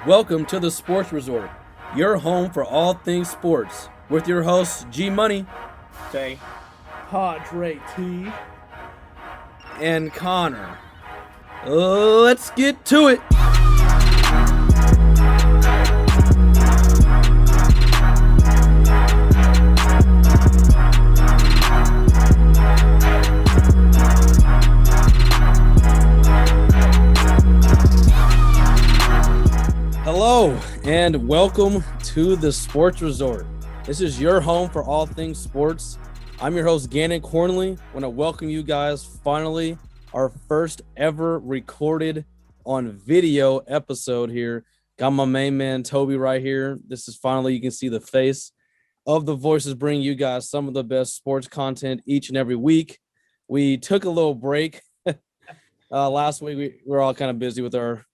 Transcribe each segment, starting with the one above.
Welcome to the Sports Resort, your home for all things sports, with your hosts G Money, Tay, Padre T, and Connor. Let's get to it. Hello and welcome to the Sports Resort. This is your home for all things sports. I'm your host Gannon Cornley. I want to welcome you guys. Finally, our first ever recorded on video episode here. Got my main man Toby right here. This is finally, you can see the face of the voices bringing you guys some of the best sports content each and every week. We took a little break. Last week we were all kind of busy with our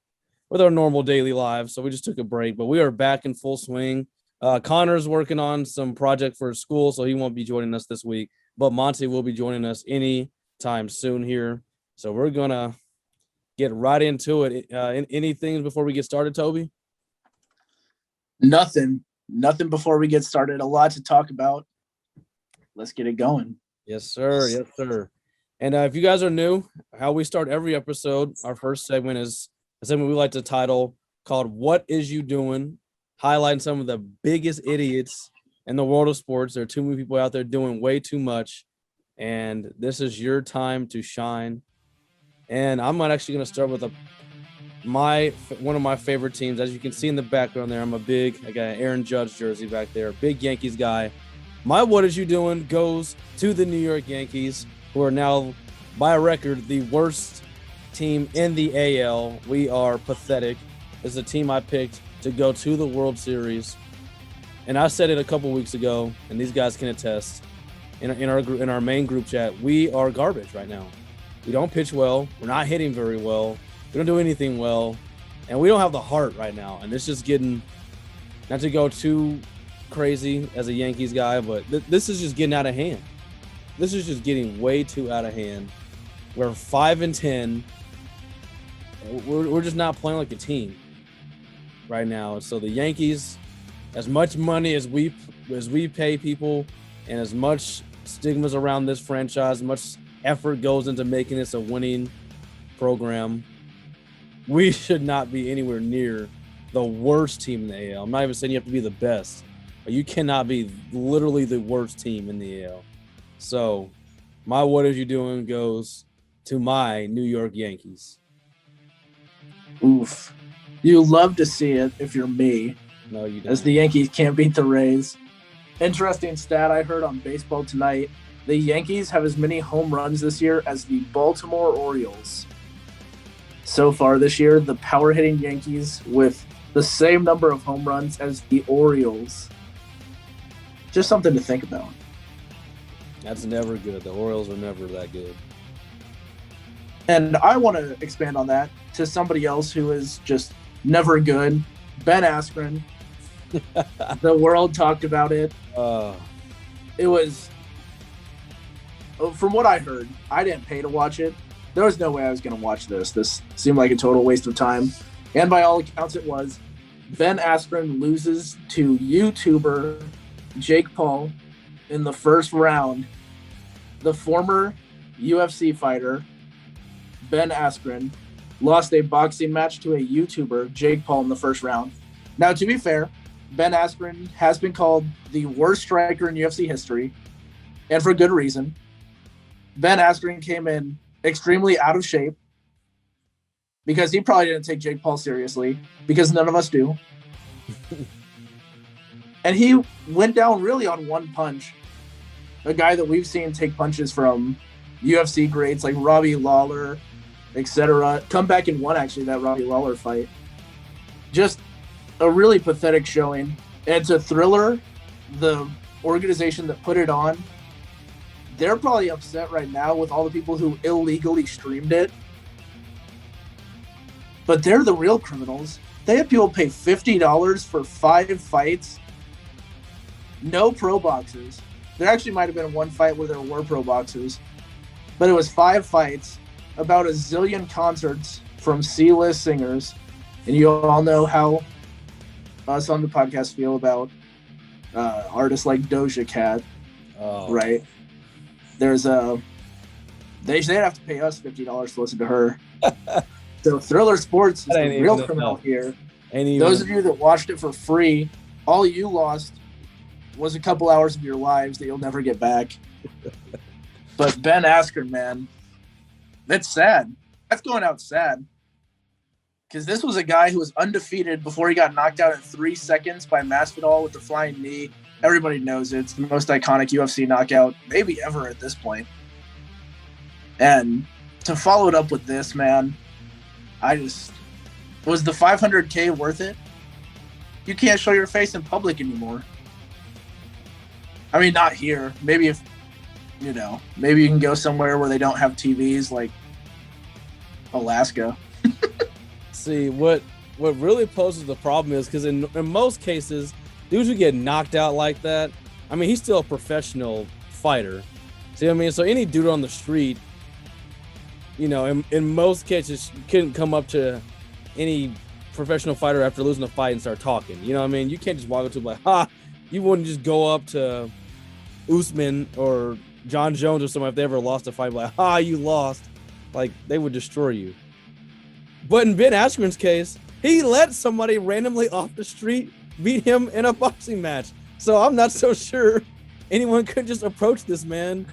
normal daily lives, so we just took a break, but we are back in full swing. Connor's working on some project for school, so he won't be joining us this week, but Montae will be joining us any time soon here. So we're gonna get right into it. Anything before we get started, Toby? Nothing before we get started. A lot to talk about. Let's get it going. Yes, sir. Yes, sir. And if you guys are new, how we start every episode, our first segment is a segment we like to title called "What Is You Doing?" Highlighting some of the biggest idiots in the world of sports. There are too many people out there doing way too much, and this is your time to shine. And I'm not actually going to start with one of my favorite teams. As you can see in the background there, I got an Aaron Judge jersey back there, big Yankees guy. My "What Is You Doing?" goes to the New York Yankees, who are now, by record, the worst team in the AL. We are pathetic. It's a team I picked to go to the World Series, and I said it a couple weeks ago, and these guys can attest. In our main group chat, we are garbage right now. We don't pitch well. We're not hitting very well. We don't do anything well, and we don't have the heart right now. And it's just getting, not to go too crazy as a Yankees guy, but this is just getting out of hand. This is just getting way too out of hand. We're 5-10. We're just not playing like a team right now. So the Yankees, as much money as we pay people, and as much stigmas around this franchise, much effort goes into making this a winning program, we should not be anywhere near the worst team in the AL. I'm not even saying you have to be the best, but you cannot be literally the worst team in the AL. So my "What Is You Doing?" goes to my New York Yankees. Oof. You love to see it if you're me. No, you don't. As the Yankees can't beat the Rays. Interesting stat I heard on Baseball Tonight. The Yankees have as many home runs this year as the Baltimore Orioles. So far this year, the power-hitting Yankees with the same number of home runs as the Orioles. Just something to think about. That's never good. The Orioles are never that good. And I want to expand on that to somebody else who is just never good. Ben Askren. The world talked about it. It was, from what I heard, I didn't pay to watch it. There was no way I was going to watch this. This seemed like a total waste of time. And by all accounts, it was. Ben Askren loses to YouTuber Jake Paul in the first round. The former UFC fighter, Ben Askren, lost a boxing match to a YouTuber, Jake Paul, in the first round. Now, to be fair, Ben Askren has been called the worst striker in UFC history, and for good reason. Ben Askren came in extremely out of shape because he probably didn't take Jake Paul seriously, because none of us do. And he went down really on one punch. A guy that we've seen take punches from UFC greats like Robbie Lawler, etc. Come back and won, actually, that Robbie Lawler fight. Just a really pathetic showing. And it's a Thriller, the organization that put it on. They're probably upset right now with all the people who illegally streamed it. But they're the real criminals. They had people pay $50 for 5 fights. No pro boxes. There actually might have been one fight where there were pro boxes. But it was 5 fights, about a zillion concerts from C-list singers. And you all know how us on the podcast feel about artists like Doja Cat, right? There's they have to pay us $50 to listen to her. So Thriller Sports is the real criminal here. Those of you that watched it for free, all you lost was a couple hours of your lives that you'll never get back. But Ben Askren, man, that's sad. That's going out sad. Because this was a guy who was undefeated before he got knocked out in 3 seconds by Masvidal with the flying knee. Everybody knows it. It's the most iconic UFC knockout maybe ever at this point. And to follow it up with this, man, was the $500K worth it? You can't show your face in public anymore. I mean, not here. Maybe if, maybe you can go somewhere where they don't have TVs like Alaska. See, what really poses the problem is because in most cases, dudes who get knocked out like that, I mean, he's still a professional fighter. See what I mean? So any dude on the street, in most cases, couldn't come up to any professional fighter after losing a fight and start talking. You know what I mean? You can't just walk up to him like, you wouldn't just go up to Usman or John Jones or someone if they ever lost a fight like, you lost. Like, they would destroy you. But in Ben Askren's case, he let somebody randomly off the street beat him in a boxing match. So I'm not so sure anyone could just approach this man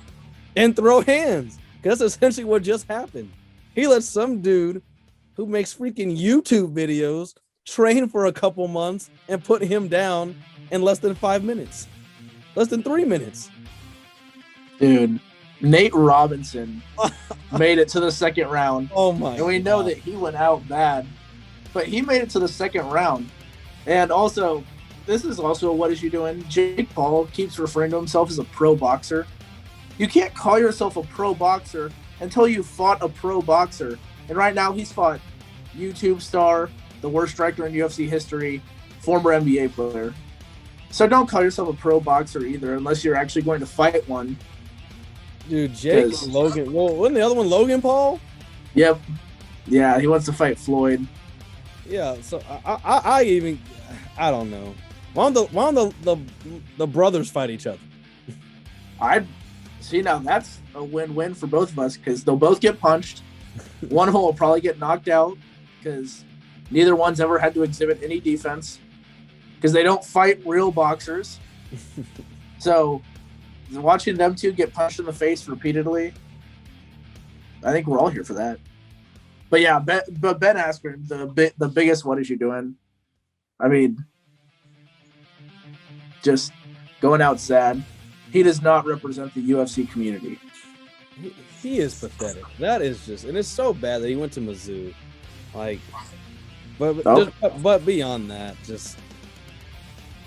and throw hands. Because that's essentially what just happened. He let some dude who makes freaking YouTube videos train for a couple months and put him down in less than 5 minutes. Less than 3 minutes. Dude, Nate Robinson made it to the second round. Oh my! And we know that he went out bad, but he made it to the second round. And also, this is also what is you doing? Jake Paul keeps referring to himself as a pro boxer. You can't call yourself a pro boxer until you fought a pro boxer. And right now, he's fought YouTube star, the worst striker in UFC history, former NBA player. So don't call yourself a pro boxer either, unless you're actually going to fight one. Dude, Jake and Logan. Well, wasn't the other one Logan Paul? Yep. Yeah, he wants to fight Floyd. Yeah. So I don't know. Why don't the brothers fight each other? I see. Now that's a win-win for both of us because they'll both get punched. One of them will probably get knocked out because neither one's ever had to exhibit any defense because they don't fight real boxers. So watching them two get punched in the face repeatedly, I think we're all here for that. But yeah, Ben Askren, the biggest what is you doing? I mean, just going out sad. He does not represent the UFC community. He is pathetic. That is just, and it's so bad that he went to Mizzou. Like, but beyond that, just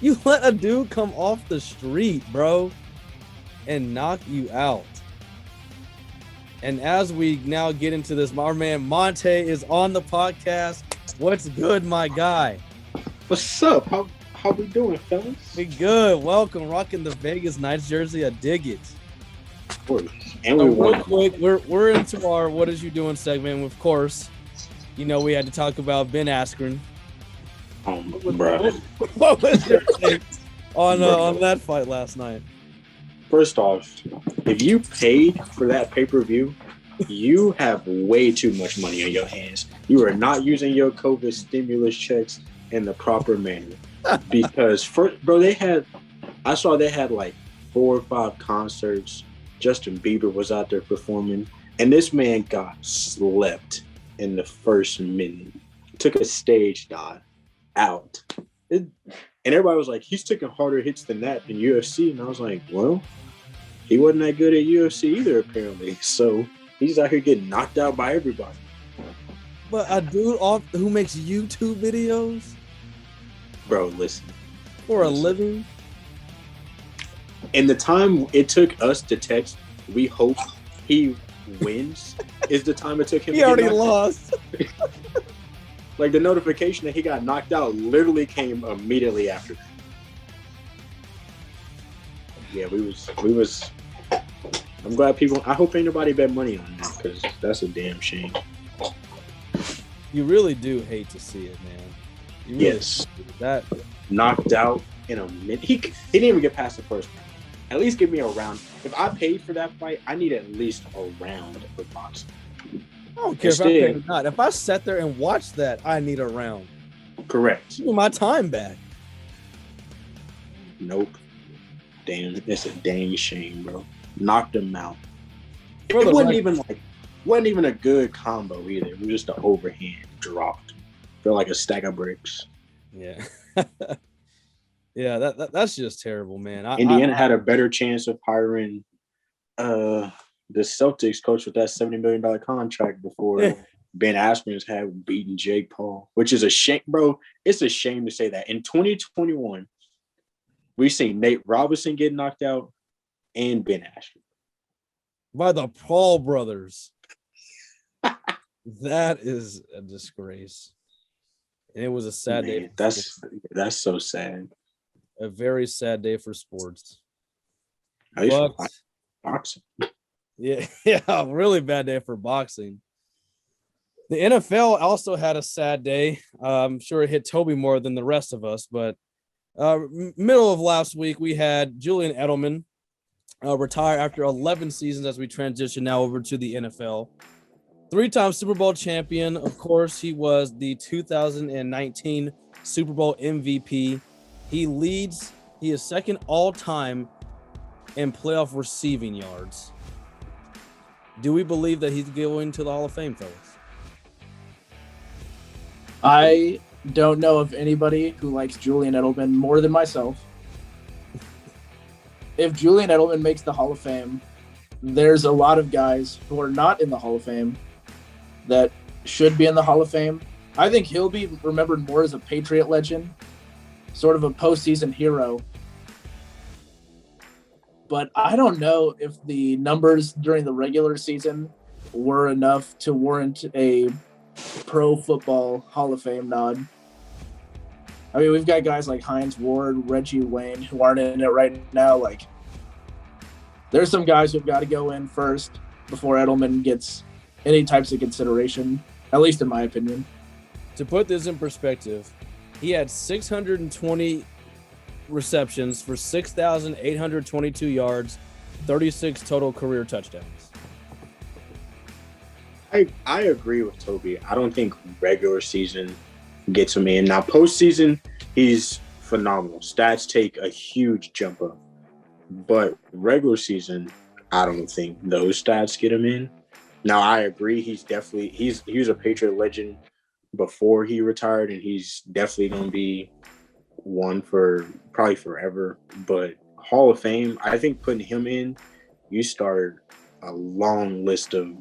you let a dude come off the street, bro, and knock you out. And as we now get into this, our man Montae is on the podcast. What's good, my guy? What's up? How we doing, fellas? We good. Welcome. Rocking the Vegas Knights jersey. I dig it. Of course. And we won. Real quick, we're into our What Is You Doing segment. Of course, we had to talk about Ben Askren. Bro. What was your take on that fight last night? First off, if you paid for that pay-per-view, you have way too much money on your hands. You are not using your COVID stimulus checks in the proper manner. Because, I saw they had like 4 or 5 concerts. Justin Bieber was out there performing, and this man got slept in the first minute. Took a stage dive out. And everybody was like, he's taking harder hits than that in UFC. And I was like, well, he wasn't that good at UFC either, apparently. So he's out here getting knocked out by everybody. But a dude who makes YouTube videos? Bro, listen. For a living? And the time it took us to text, we hope he wins, is the time it took him he to already get lost. Like, the notification that he got knocked out literally came immediately after that. Yeah, we was. I'm glad I hope ain't nobody bet money on that because that's a damn shame. You really do hate to see it, man. You really Yes. that Knocked out in a minute. He didn't even get past the first round. At least give me a round. If I paid for that fight, I need at least a round for boxing. I don't care if I pay or not. If I sat there and watched that, I need a round. Correct. Give me my time back. Nope. Damn, it's a dang shame, bro. Knocked him out. It For the wasn't record- even a good combo either. It was just an overhand dropped. Felt like a stack of bricks. Yeah. Yeah, that's just terrible, man. Indiana had a better chance of hiring the Celtics coach with that $70 million contract before Ben Askren had beaten Jake Paul, which is a shame, bro. It's a shame to say that. In 2021, we've seen Nate Robinson get knocked out and Ben Askren. by the Paul brothers. That is a disgrace. And it was a sad day. That's so sad. A very sad day for sports. At least But, for boxing. yeah, really bad day for boxing. The NFL also had a sad day. I'm sure it hit Toby more than the rest of us, but middle of last week, we had Julian Edelman retire after 11 seasons as we transition now over to the NFL. 3-time Super Bowl champion. Of course, he was the 2019 Super Bowl MVP. He is second all-time in playoff receiving yards. Do we believe that he's going to the Hall of Fame, fellas? I don't know of anybody who likes Julian Edelman more than myself. If Julian Edelman makes the Hall of Fame, there's a lot of guys who are not in the Hall of Fame that should be in the Hall of Fame. I think he'll be remembered more as a Patriot legend, sort of a postseason hero. But I don't know if the numbers during the regular season were enough to warrant a Pro Football Hall of Fame nod. I mean, we've got guys like Hines Ward, Reggie Wayne, who aren't in it right now. Like, there's some guys who've got to go in first before Edelman gets any types of consideration, at least in my opinion. To put this in perspective, he had 620 receptions for 6,822 yards, 36 total career touchdowns. I agree with Toby. I don't think regular season gets him in. Now, postseason, he's phenomenal. Stats take a huge jump up. But regular season, I don't think those stats get him in. Now, I agree. He was a Patriot legend before he retired, and he's definitely going to be one for probably forever. But Hall of Fame, I think putting him in, you start a long list of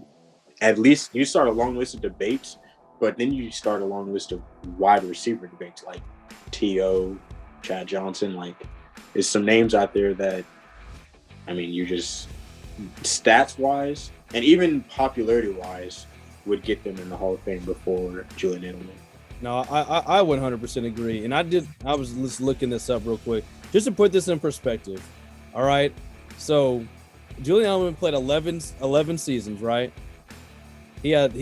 debates, but then you start a long list of wide receiver debates like T.O., Chad Johnson. Like, there's some names out there that, I mean, you just stats-wise and even popularity-wise would get them in the Hall of Fame before Julian Edelman. No, I 100% agree. And I was just looking this up real quick just to put this in perspective. All right. So Julian Edelman played 11 seasons, right? He had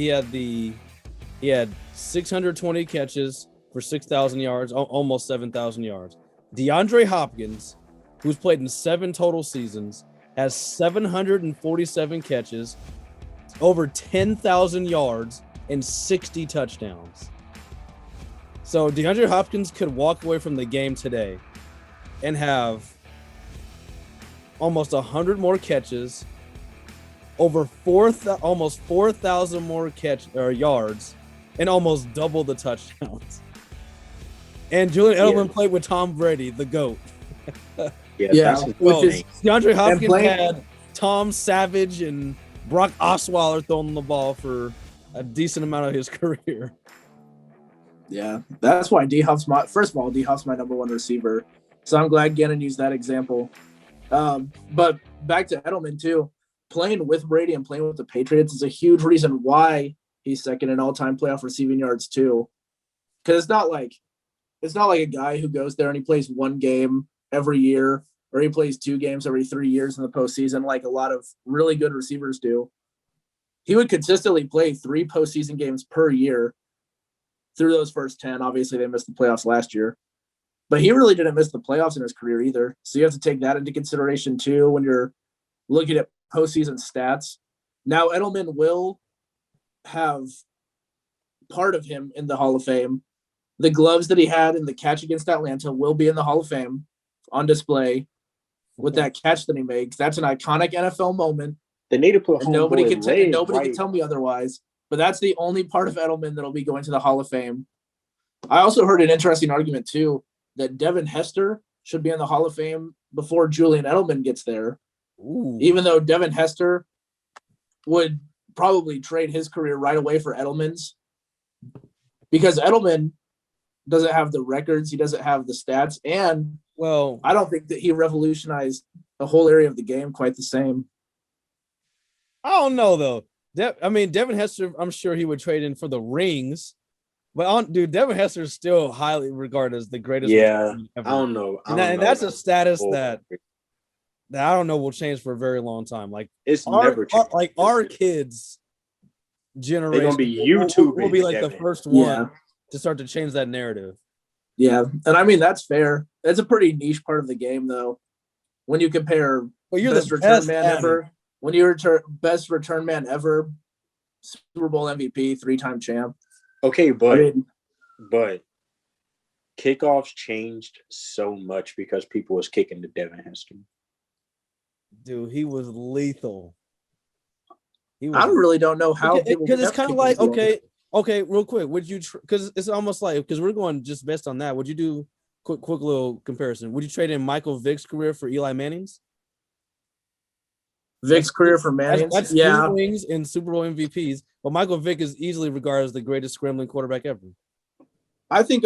620 catches for 6,000 yards, almost 7,000 yards. DeAndre Hopkins, who's played in 7 total seasons, has 747 catches, over 10,000 yards, and 60 touchdowns. So DeAndre Hopkins could walk away from the game today and have almost 100 more catches, over almost 4,000 more yards, and almost double the touchdowns. And Julian Edelman played with Tom Brady, the GOAT. DeAndre Hopkins had Tom Savage and Brock Osweiler throwing the ball for a decent amount of his career. Yeah, that's why D-Hop's my number one receiver. So I'm glad Gannon used that example. But back to Edelman too. Playing with Brady and playing with the Patriots is a huge reason why he's second in all-time playoff receiving yards too. Because it's not like a guy who goes there and he plays one game every year, or he plays 2 games every 3 years in the postseason, like a lot of really good receivers do. He would consistently play 3 postseason games per year. through those first 10. Obviously, they missed the playoffs last year. But he really didn't miss the playoffs in his career either. So you have to take that into consideration too when you're looking at postseason stats. Now, Edelman will have part of him in the Hall of Fame. The gloves that he had in the catch against Atlanta will be in the Hall of Fame on display with that catch that he makes. That's an iconic NFL moment. They need to put nobody can tell me otherwise. But that's the only part of Edelman that'll be going to the Hall of Fame. I also heard an interesting argument too that Devin Hester should be in the Hall of Fame before Julian Edelman gets there. Ooh. Even though Devin Hester would probably trade his career right away for Edelman's, because Edelman doesn't have the records, he doesn't have the stats, and I don't think that he revolutionized the whole area of the game quite the same. I don't know though. Devin Hester, I'm sure he would trade in for the rings. But Devin Hester is still highly regarded as the greatest. Yeah, ever. I don't know. And that's a status that I don't know will change for a very long time. Like it's never changed. Like our kids' generation, they're gonna be YouTube. Will be like Devin. The first one to start to change that narrative. Yeah, and I mean that's fair. It's a pretty niche part of the game, though. When you compare, you're best the return best man ever. When you best return man ever, Super Bowl MVP, 3-time champ. Okay, but kickoffs changed so much because people was kicking to Devin Hester. Dude, he was lethal. I really don't know how. Because it's kind of like, okay, real quick. Would you? Because it's almost like, because we're going just based on that. Would you do quick little comparison? Would you trade in Michael Vick's career for Eli Manning's? Vick's career for Manning's? That's 3 rings and Super Bowl MVPs. But Michael Vick is easily regarded as the greatest scrambling quarterback ever. I think,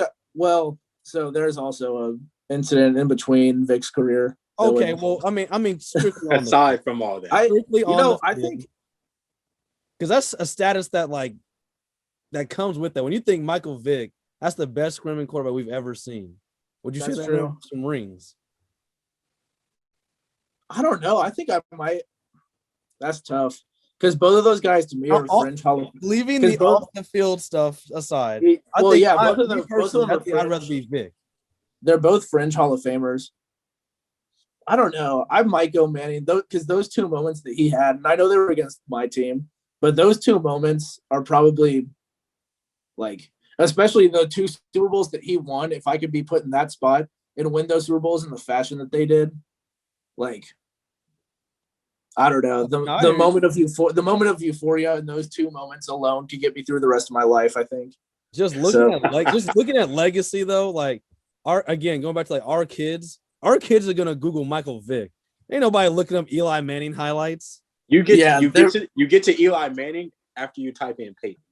so there's also an incident in between Vick's career. Okay, I mean, strictly aside from all that, I think because that's a status that that comes with that. When you think Michael Vick, that's the best scrambling quarterback we've ever seen. Would you say that some rings? I don't know. I think I might. That's tough. Because both of those guys to me are fringe Hall of Fame. Leaving the off the field stuff aside, both of them I'd rather be Vic. They're both fringe Hall of Famers. I don't know. I might go Manning because those 2 moments that he had, and I know they were against my team, but those 2 moments are probably especially the 2 Super Bowls that he won. If I could be put in that spot and win those Super Bowls in the fashion that they did, I don't know. The moment of euphoria in those 2 moments alone could get me through the rest of my life, I think. Just looking at legacy though, going back to our kids are gonna Google Michael Vick. Ain't nobody looking up Eli Manning highlights. You get to Eli Manning after you type in Peyton.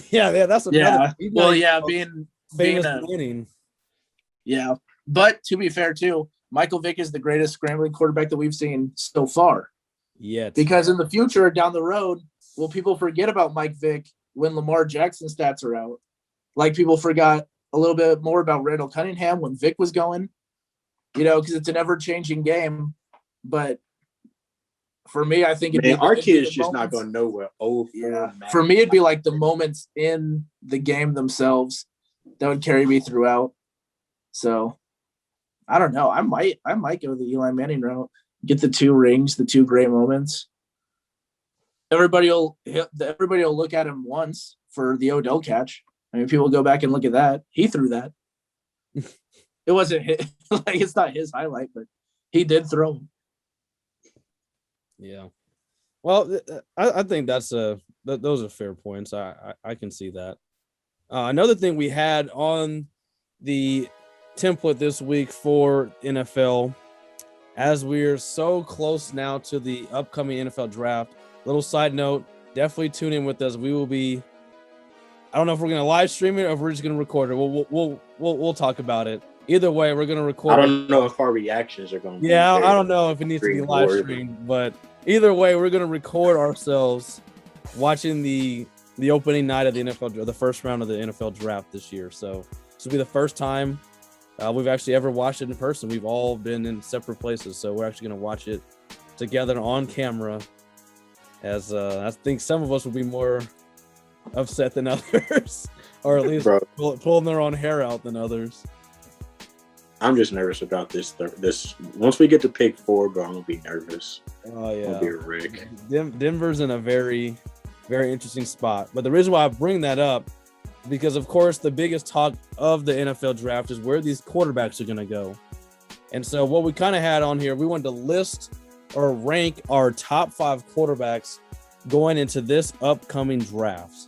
Yeah, that's another. Being famous Manning. Yeah, but to be fair too, Michael Vick is the greatest scrambling quarterback that we've seen so far. Yeah, because in the future, down the road, will people forget about Mike Vick when Lamar Jackson stats are out? Like people forgot a little bit more about Randall Cunningham when Vick was going, because it's an ever-changing game. But for me, I think our kids just not going nowhere. For me, it'd be like the moments in the game themselves that would carry me throughout. So I don't know. I might go the Eli Manning route. Get the 2 rings, the 2 great moments. Everybody will look at him once for the Odell catch. I mean, people go back and look at that. He threw that. It wasn't his, it's not his highlight, but he did throw him. Yeah. Well, I think those are fair points. I can see that. Another thing we had on the template this week for NFL, as we're so close now to the upcoming NFL draft. Little side note, definitely tune in with us. We will be, I don't know if we're going to live stream it or if we're just going to record it. We'll talk about it. Either way, we're going to record. I don't know if our reactions are going to be. Yeah, I don't know if it needs to be live streamed, but either way, we're going to record ourselves watching the opening night of the NFL, the first round of the NFL draft this year. So this will be the first time we've actually ever watched it in person. We've all been in separate places, so we're actually going to watch it together on camera. As I think some of us will be more upset than others, or at least pulling their own hair out than others. I'm just nervous about this. Once we get to pick 4, bro, I'm gonna be nervous. Oh yeah, I'll be a wreck. Denver's in a very, very interesting spot. But the reason why I bring that up, because of course the biggest talk of the NFL draft is where these quarterbacks are gonna go. And so what we kind of had on here, we wanted to list or rank our top 5 quarterbacks going into this upcoming draft.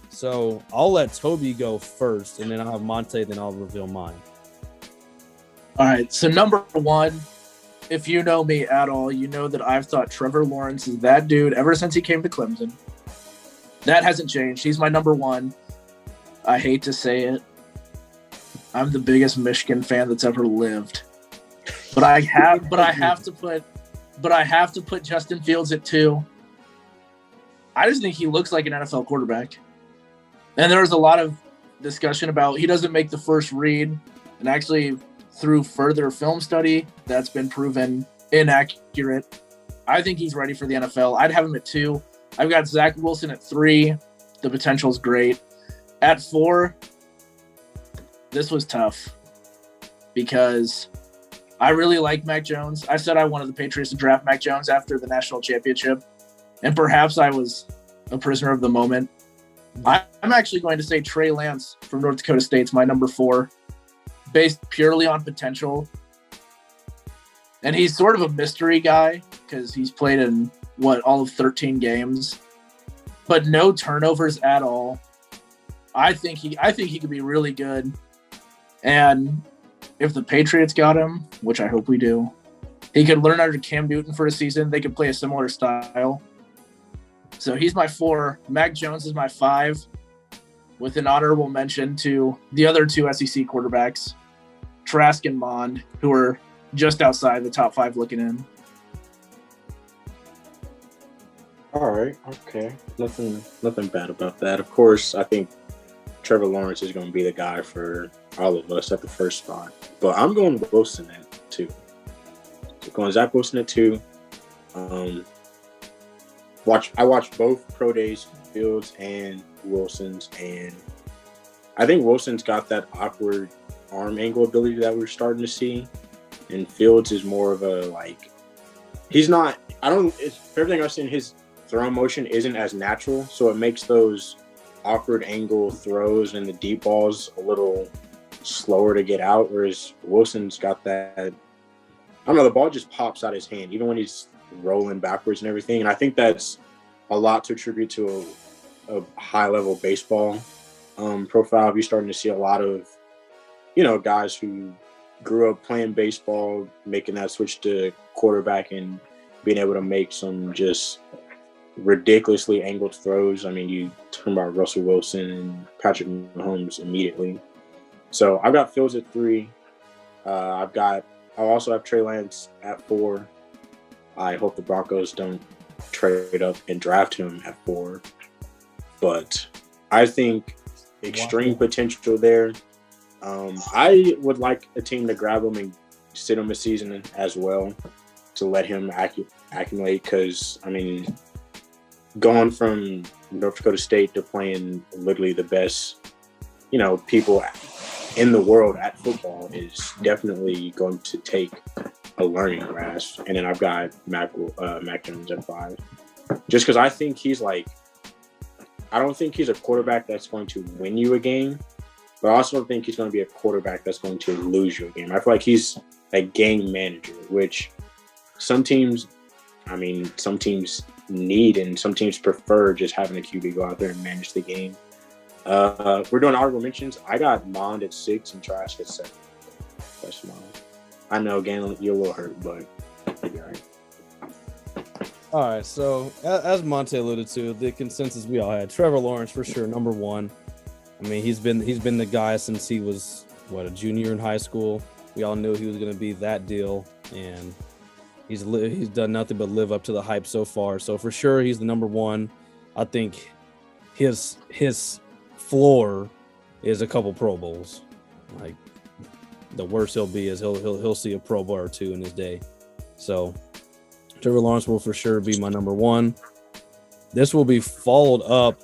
So I'll let Toby go first, and then I'll have Montae, then I'll reveal mine. All right, so number 1, if you know me at all, you know that I've thought Trevor Lawrence is that dude ever since he came to Clemson. That hasn't changed. He's my number 1. I hate to say it. I'm the biggest Michigan fan that's ever lived. But I have to put Justin Fields at 2. I just think he looks like an NFL quarterback. And there was a lot of discussion about he doesn't make the first read, and actually through further film study, that's been proven inaccurate. I think he's ready for the NFL. I'd have him at 2. I've got Zach Wilson at 3. The potential is great. At 4, this was tough because I really like Mac Jones. I said I wanted the Patriots to draft Mac Jones after the national championship, and perhaps I was a prisoner of the moment. I'm actually going to say Trey Lance from North Dakota State's my number 4, based purely on potential. And he's sort of a mystery guy because he's played in, all of 13 games, but no turnovers at all. I think he could be really good. And if the Patriots got him, which I hope we do, he could learn under Cam Newton for a season. They could play a similar style. So he's my 4. Mac Jones is my 5, with an honorable mention to the other 2 SEC quarterbacks, Trask and Mond, who are just outside the top 5 looking in. All right. Okay. Nothing bad about that. Of course, I think Trevor Lawrence is going to be the guy for all of us at the first spot. But I'm going Wilson at 2. So going Zach Wilson at 2. I watched both pro days, Fields and Wilson's, and I think Wilson's got that awkward arm angle ability that we're starting to see, and Fields is more of a everything I've seen, his throw motion isn't as natural, so it makes those awkward angle throws and the deep balls a little slower to get out, whereas Wilson's got that, I don't know, the ball just pops out his hand, even when he's rolling backwards and everything. And I think that's a lot to attribute to a high-level baseball profile. You're starting to see a lot of, guys who grew up playing baseball, making that switch to quarterback and being able to make some just ridiculously angled throws. I mean, you talking about Russell Wilson and Patrick Mahomes immediately. So I've got Fields at 3. I'll also have Trey Lance at 4. I hope the Broncos don't trade up and draft him at 4. But I think extreme potential there. I would like a team to grab him and sit him a season as well to let him accumulate, because, I mean, going from North Dakota State to playing literally the best, people in the world at football is definitely going to take a learning grasp. And then I've got Mac Jones at 5. Just because I think I don't think he's a quarterback that's going to win you a game, but I also don't think he's going to be a quarterback that's going to lose you a game. I feel like he's a game manager, which some teams need and some teams prefer just having a QB go out there and manage the game. We're doing honorable mentions. I got Mond at 6 and Trask at 7. That's mine. I know, Gannon, you're a little hurt, but you'll be all right. All right, so as Montae alluded to, the consensus we all had, Trevor Lawrence for sure, number 1. I mean, he's been the guy since he was, a junior in high school. We all knew he was going to be that deal, and he's done nothing but live up to the hype so far. So for sure, he's the number 1. I think his floor is a couple Pro Bowls. Like, the worst he'll be is he'll see a Pro Bowl or 2 in his day. So Trevor Lawrence will for sure be my number 1. This will be followed up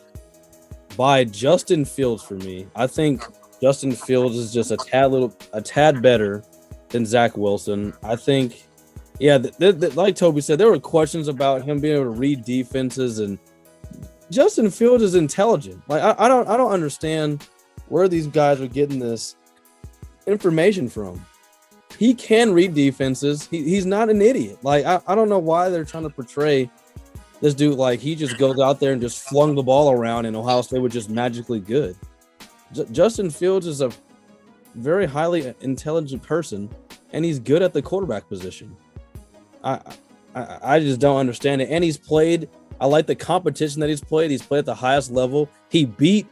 by Justin Fields for me. I think Justin Fields is just a tad better than Zach Wilson. I think, yeah, like Toby said, there were questions about him being able to read defenses, and Justin Fields is intelligent. Like I don't understand where these guys are getting this information from. He can read defenses. He's not an idiot. Like I don't know why they're trying to portray this dude like he just goes out there and just flung the ball around and Ohio State was just magically good. Justin Fields is a very highly intelligent person, and he's good at the quarterback position. I just don't understand it. And he's played. I like the competition that he's played. He's played at the highest level. He beat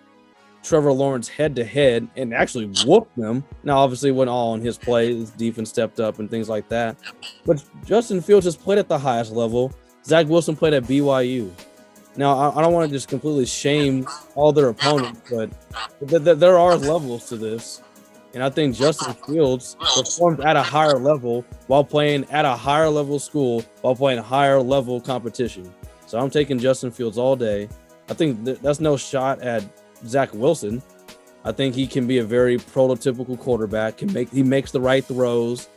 Trevor Lawrence head to head and actually whooped them. Now, obviously, it wasn't all on his play. His defense stepped up and things like that. But Justin Fields has played at the highest level. Zach Wilson played at BYU. Now, I don't want to just completely shame all their opponents, but there are levels to this. And I think Justin Fields performed at a higher level while playing at a higher level school, while playing higher level competition. So I'm taking Justin Fields all day. I think that's no shot at Zach Wilson. I think he can be a very prototypical quarterback. He makes the right throws.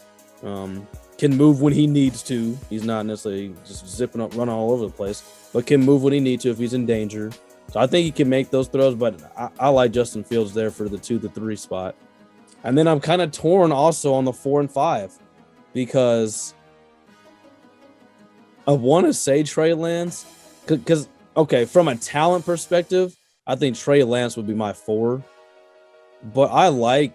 Can move when he needs to. He's not necessarily just zipping up, running all over the place, but can move when he needs to if he's in danger. So I think he can make those throws, but I like Justin Fields there for the 2 to 3 spot. And then I'm kind of torn also on the 4 and 5 because I want to say Trey Lance because, okay, from a talent perspective, I think Trey Lance would be my 4. But I like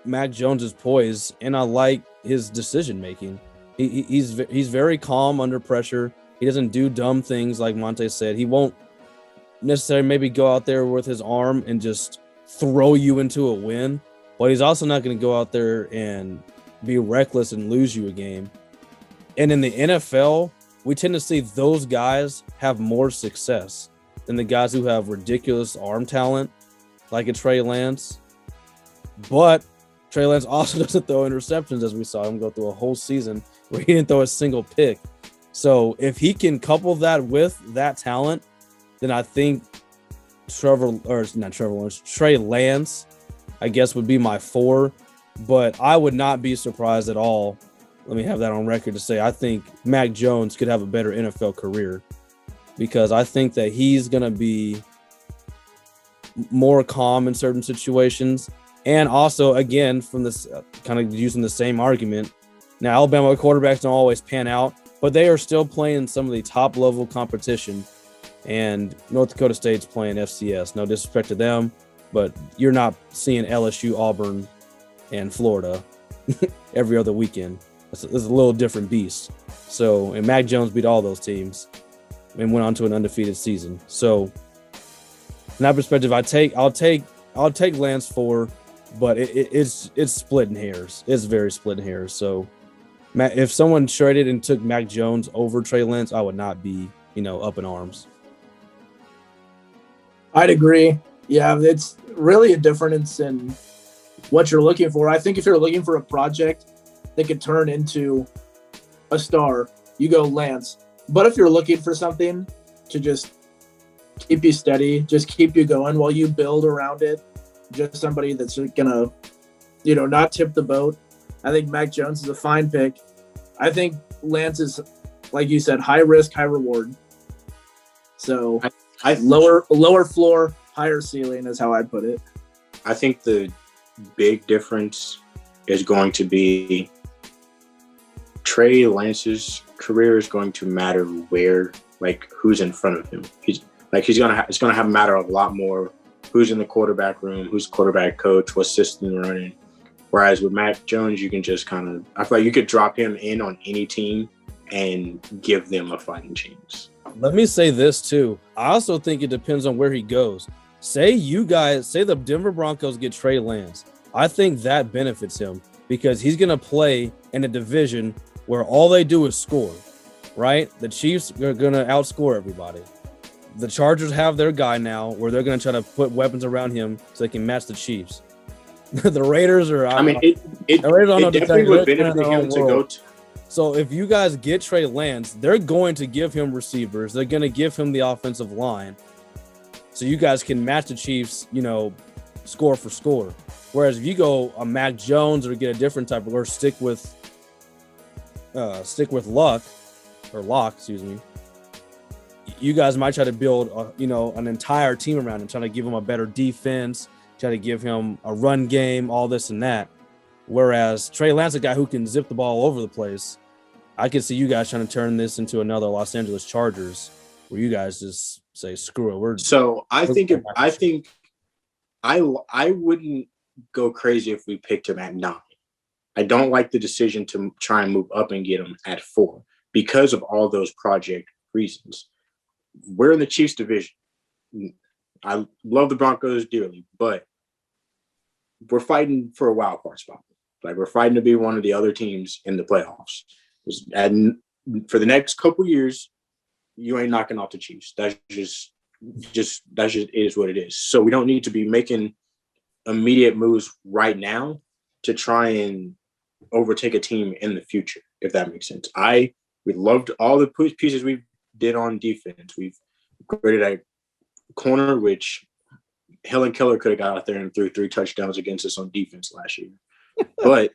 Mac Jones's poise, and I like his decision making. He's very calm under pressure. He doesn't do dumb things like Montae said. He won't necessarily maybe go out there with his arm and just throw you into a win, but he's also not going to go out there and be reckless and lose you a game. And in the NFL, we tend to see those guys have more success than the guys who have ridiculous arm talent, like a Trey Lance. But Trey Lance also doesn't throw interceptions, as we saw him go through a whole season where he didn't throw a single pick. So if he can couple that with that talent, then I think Trey Lance, I guess, would be my 4. But I would not be surprised at all. Let me have that on record to say I think Mac Jones could have a better NFL career, because I think that he's going to be more calm in certain situations. And also, again, from this kind of using the same argument, now Alabama quarterbacks don't always pan out, but they are still playing some of the top level competition. And North Dakota State's playing FCS. No disrespect to them, but you're not seeing LSU, Auburn, and Florida every other weekend. It's a little different beast. So, and Mac Jones beat all those teams and went on to an undefeated season. So, from that perspective, I'll take Lance 4. But it's splitting hairs. It's very splitting hairs. So, if someone traded and took Mac Jones over Trey Lance, I would not be, up in arms. I'd agree. Yeah, it's really a difference in what you're looking for. I think if you're looking for a project that could turn into a star, you go Lance. But if you're looking for something to just keep you steady, just keep you going while you build around it, just somebody that's gonna, not tip the boat, I think Mac Jones is a fine pick. I think Lance is, like you said, high risk, high reward. So lower floor, higher ceiling is how I put it. I think the big difference is going to be Trey Lance's career is going to matter where, like, who's in front of him. It's gonna have matter a lot more. Who's in the quarterback room? Who's the quarterback coach? What system they're running? Whereas with Mac Jones, you can just I feel like you could drop him in on any team and give them a fighting chance. Let me say this too. I also think it depends on where he goes. Say the Denver Broncos get Trey Lance. I think that benefits him because he's going to play in a division where all they do is score, right? The Chiefs are going to outscore everybody. The Chargers have their guy now where they're going to try to put weapons around him so they can match the Chiefs. The Raiders are. It definitely would benefit him to go to. So if you guys get Trey Lance, they're going to give him receivers. They're going to give him the offensive line. so you guys can match the Chiefs, score for score. Whereas if you go a Mac Jones or get a different type or stick with Locke, excuse me, you guys might try to build an entire team around him, trying to give him a better defense, try to give him a run game, all this and that. Whereas Trey Lance, a guy who can zip the ball all over the place, I could see you guys trying to turn this into another Los Angeles Chargers, where you guys just say, "Screw it." I wouldn't go crazy if we picked him at 9. I don't like the decision to try and move up and get him at 4 because of all those project reasons. We're in the Chiefs division. I love the Broncos dearly, but we're fighting for a wild card spot. Like, we're fighting to be one of the other teams in the playoffs. And for the next couple years, you ain't knocking off the Chiefs. That's just is what it is. So we don't need to be making immediate moves right now to try and overtake a team in the future, if that makes sense. We loved all the pieces we did on defense. We've created a corner, which Helen Keller could have got out there and threw 3 touchdowns against us on defense last year. But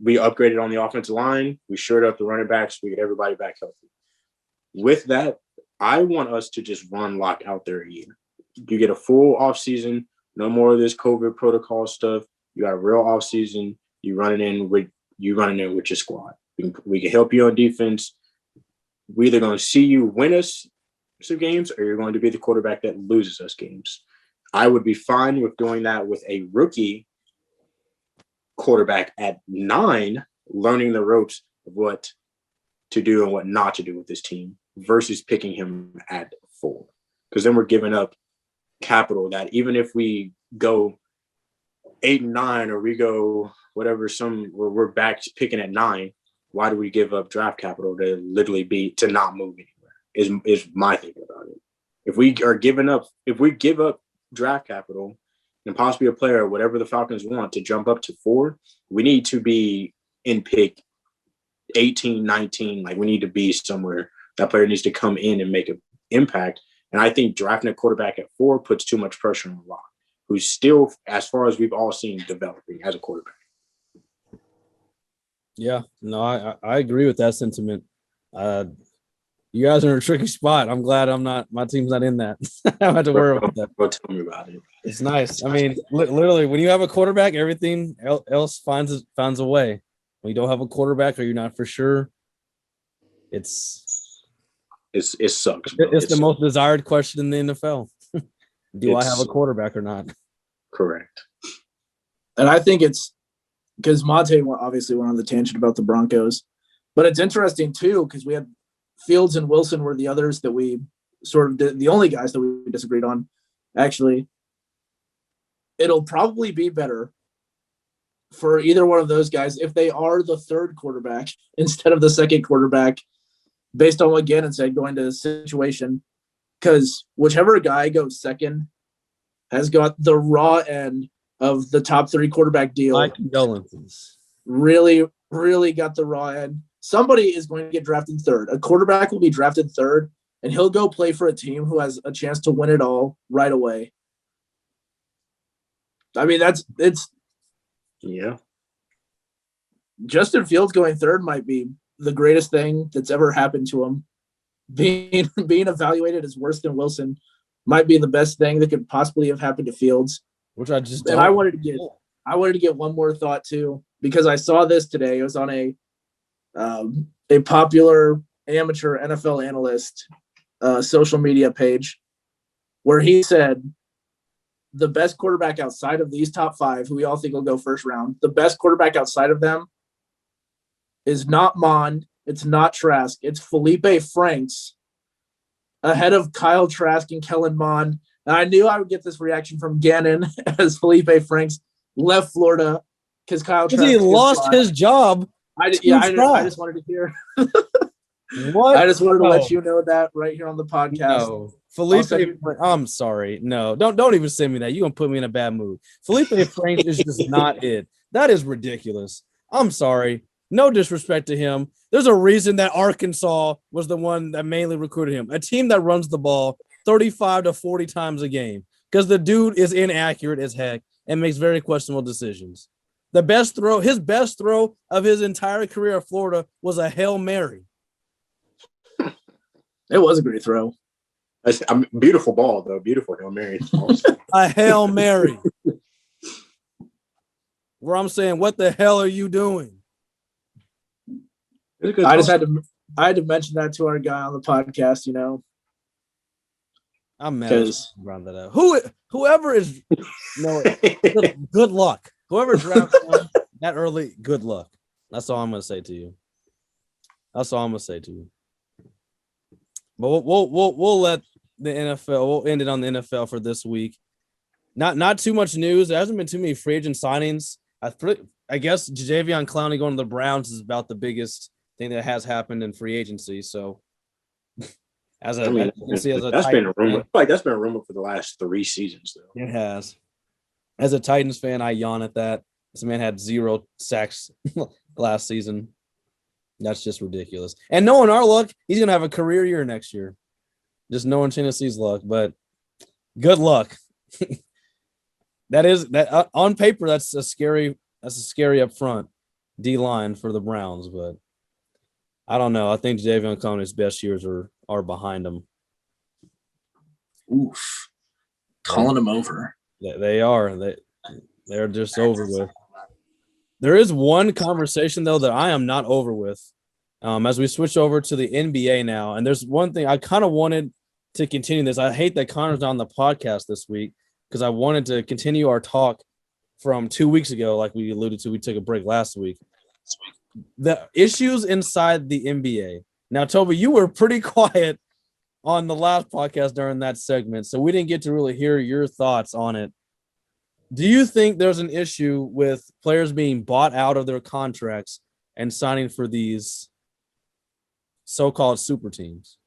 we upgraded on the offensive line. We shored up the running backs. We get everybody back healthy. With that, I want us to just run Locke out there a year. You get a full offseason, no more of this COVID protocol stuff. You got a real offseason. You running in with your squad. We can help you on defense. We're either going to see you win us some games, or you're going to be the quarterback that loses us games. I would be fine with doing that with a rookie quarterback at 9, learning the ropes of what to do and what not to do with this team, versus picking him at 4. Because then we're giving up capital that even if we go 8 and 9, or we go whatever, we're back picking at 9, why do we give up draft capital to literally to not move anywhere? Is my thinking about it. If we give up draft capital and possibly a player, whatever the Falcons want, to jump up to 4, we need to be in pick 18, 19. Like, we need to be somewhere. That player needs to come in and make an impact. And I think drafting a quarterback at 4 puts too much pressure on Locke, who's still, as far as we've all seen, developing as a quarterback. Yeah, no, I agree with that sentiment. You guys are in a tricky spot. I'm glad my team's not in that. I don't have to worry about that. Tell me about it. It's nice. I mean, literally, when you have a quarterback, everything else finds a way. When you don't have a quarterback, or you're not for sure, it sucks. It's the most desired question in the NFL. Do I have a quarterback or not? Correct. And I think it's because Montae obviously went on the tangent about the Broncos, but it's interesting too, because we had Fields and Wilson were the others that we sort of did, the only guys that we disagreed on. Actually, it'll probably be better for either one of those guys if they are the third quarterback instead of the second quarterback, based on what Gannon said going to the situation, because whichever guy goes second has got the raw end of the top 3 quarterback deal. Mike Mullins really, really got the raw end. Somebody is going to get drafted 3rd. A quarterback will be drafted 3rd, and he'll go play for a team who has a chance to win it all right away. I mean, yeah. Justin Fields going 3rd might be the greatest thing that's ever happened to him. Being evaluated as worse than Wilson might be the best thing that could possibly have happened to Fields. Which I just and I wanted to get one more thought too, because I saw this today. It was on a popular amateur NFL analyst social media page, where he said the best quarterback outside of these top 5, who we all think will go first round, the best quarterback outside of them is not Mond, it's not Trask, it's Felipe Franks, ahead of Kyle Trask and Kellen Mond. And I knew I would get this reaction from Gannon as Felipe Franks left Florida because Kyle Trask lost his job. I just wanted to hear. What? I just wanted to let you know that right here on the podcast. No, Felipe. I'm sorry. No, don't even send me that. You're gonna put me in a bad mood. Felipe Franks is just not it. That is ridiculous. I'm sorry. No disrespect to him. There's a reason that Arkansas was the one that mainly recruited him. A team that runs the ball 35 to 40 times a game because the dude is inaccurate as heck and makes very questionable decisions. His best throw of his entire career at Florida was a Hail Mary. It was a great throw. Beautiful ball, though. Beautiful Hail Mary. A Hail Mary. Where I'm saying, what the hell are you doing? I had to mention that to our guy on the podcast, you know. I'm mad around that out. Whoever is good luck. Whoever drafts him that early, good luck. That's all I'm gonna say to you. But we'll let the NFL. We'll end it on the NFL for this week. Not too much news. There hasn't been too many free agent signings. I guess Jadeveon Clowney going to the Browns is about the biggest thing that has happened in free agency. So, that's been a rumor. Like that's been a rumor for the last 3 seasons, though. It has. As a Titans fan, I yawn at that. This man had 0 sacks last season. That's just ridiculous. And knowing our luck, he's gonna have a career year next year. Just knowing Tennessee's luck, but good luck. That on paper, that's a scary up front D line for the Browns, but I don't know. I think Jadeveon Clowney's best years are behind him. Oof. Calling him over. They are. They're just over with. There is one conversation, though, that I am not over with as we switch over to the NBA now. And there's one thing I kind of wanted to continue this. I hate that Connor's on the podcast this week because I wanted to continue our talk from 2 weeks ago, like we alluded to. We took a break last week. The issues inside the NBA. Now, Toby, you were pretty quiet on the last podcast during that segment, so we didn't get to really hear your thoughts on it. Do you think there's an issue with players being bought out of their contracts and signing for these so-called super teams?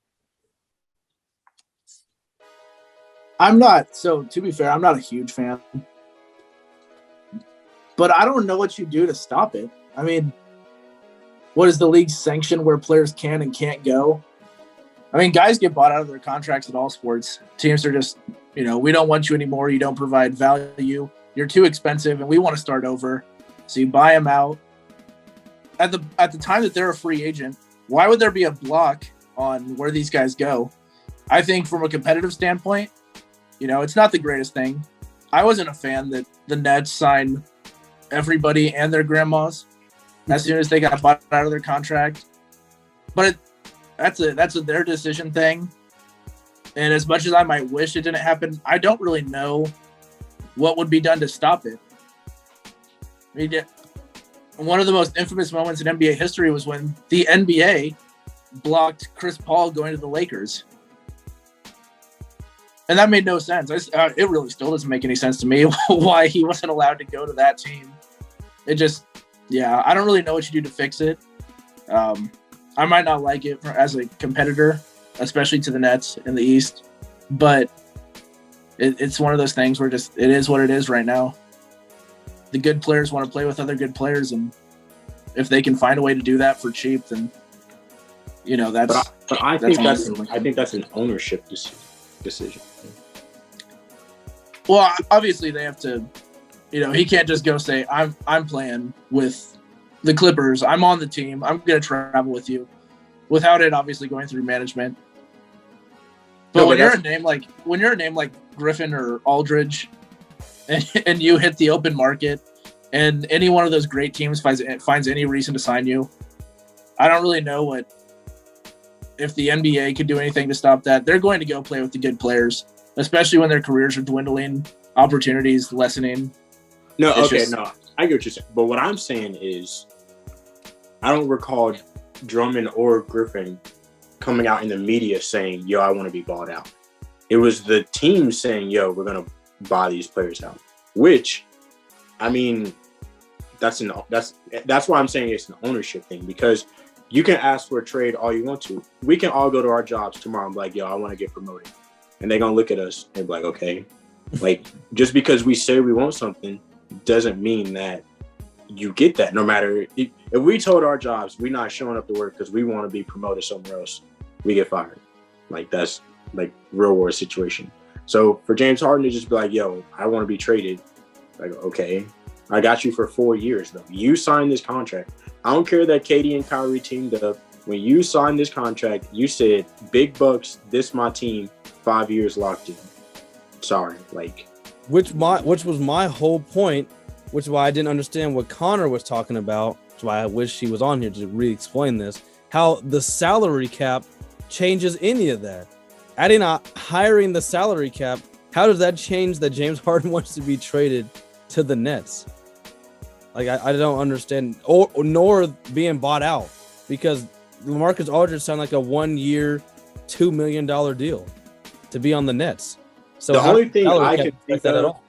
To be fair, I'm not a huge fan. But I don't know what you do to stop it. I mean, what is the league sanction where players can and can't go? I mean, guys get bought out of their contracts at all sports. Teams are just, we don't want you anymore. You don't provide value. You're too expensive, and we want to start over. So you buy them out. At the time that they're a free agent, why would there be a block on where these guys go? I think from a competitive standpoint, it's not the greatest thing. I wasn't a fan that the Nets signed everybody and their grandmas as soon as they got bought out of their contract. But that's their decision thing. And as much as I might wish it didn't happen, I don't really know what would be done to stop it. I mean, one of the most infamous moments in NBA history was when the NBA blocked Chris Paul going to the Lakers. And that made no sense. It really still doesn't make any sense to me why he wasn't allowed to go to that team. It just, I don't really know what you do to fix it. I might not like it as a competitor, especially to the Nets in the East, but it's one of those things where it is what it is right now. The good players want to play with other good players, and if they can find a way to do that for cheap, then that's. But I think that's an ownership decision. Well, obviously they have to. He can't just go say, I'm playing with the Clippers. I'm on the team. I'm going to travel with you, without it obviously going through management. But when you're a name like Griffin or Aldridge, and you hit the open market, and any one of those great teams finds any reason to sign you, I don't really know if the NBA could do anything to stop that. They're going to go play with the good players, especially when their careers are dwindling, opportunities lessening. No, I get what you're saying. But what I'm saying is, I don't recall Drummond or Griffin coming out in the media saying, yo, I want to be bought out. It was the team saying, yo, we're going to buy these players out. Which, I mean, that's why I'm saying it's an ownership thing, because you can ask for a trade all you want to. We can all go to our jobs tomorrow and be like, yo, I want to get promoted. And they're going to look at us and be like, okay. Like, just because we say we want something doesn't mean that you get that. No matter if we told our jobs we're not showing up to work because we want to be promoted somewhere else, we get fired. Like, that's like real world situation. So for James Harden to just be like, yo, I want to be traded. Like, okay, I got you for 4 years though. You signed this contract. I don't care that KD and Kyrie teamed up. When you signed this contract, you said big bucks, this my team, 5 years locked in. Sorry, like which was my whole point, which is why I didn't understand what Connor was talking about. Which is why I wish he was on here to re-explain this. How the salary cap changes any of that. Adding hiring the salary cap, how does that change that James Harden wants to be traded to the Nets? Like I don't understand, nor being bought out, because LaMarcus Aldridge sounded like a 1 year, $2 million deal to be on the Nets. So the only thing I can think that at of all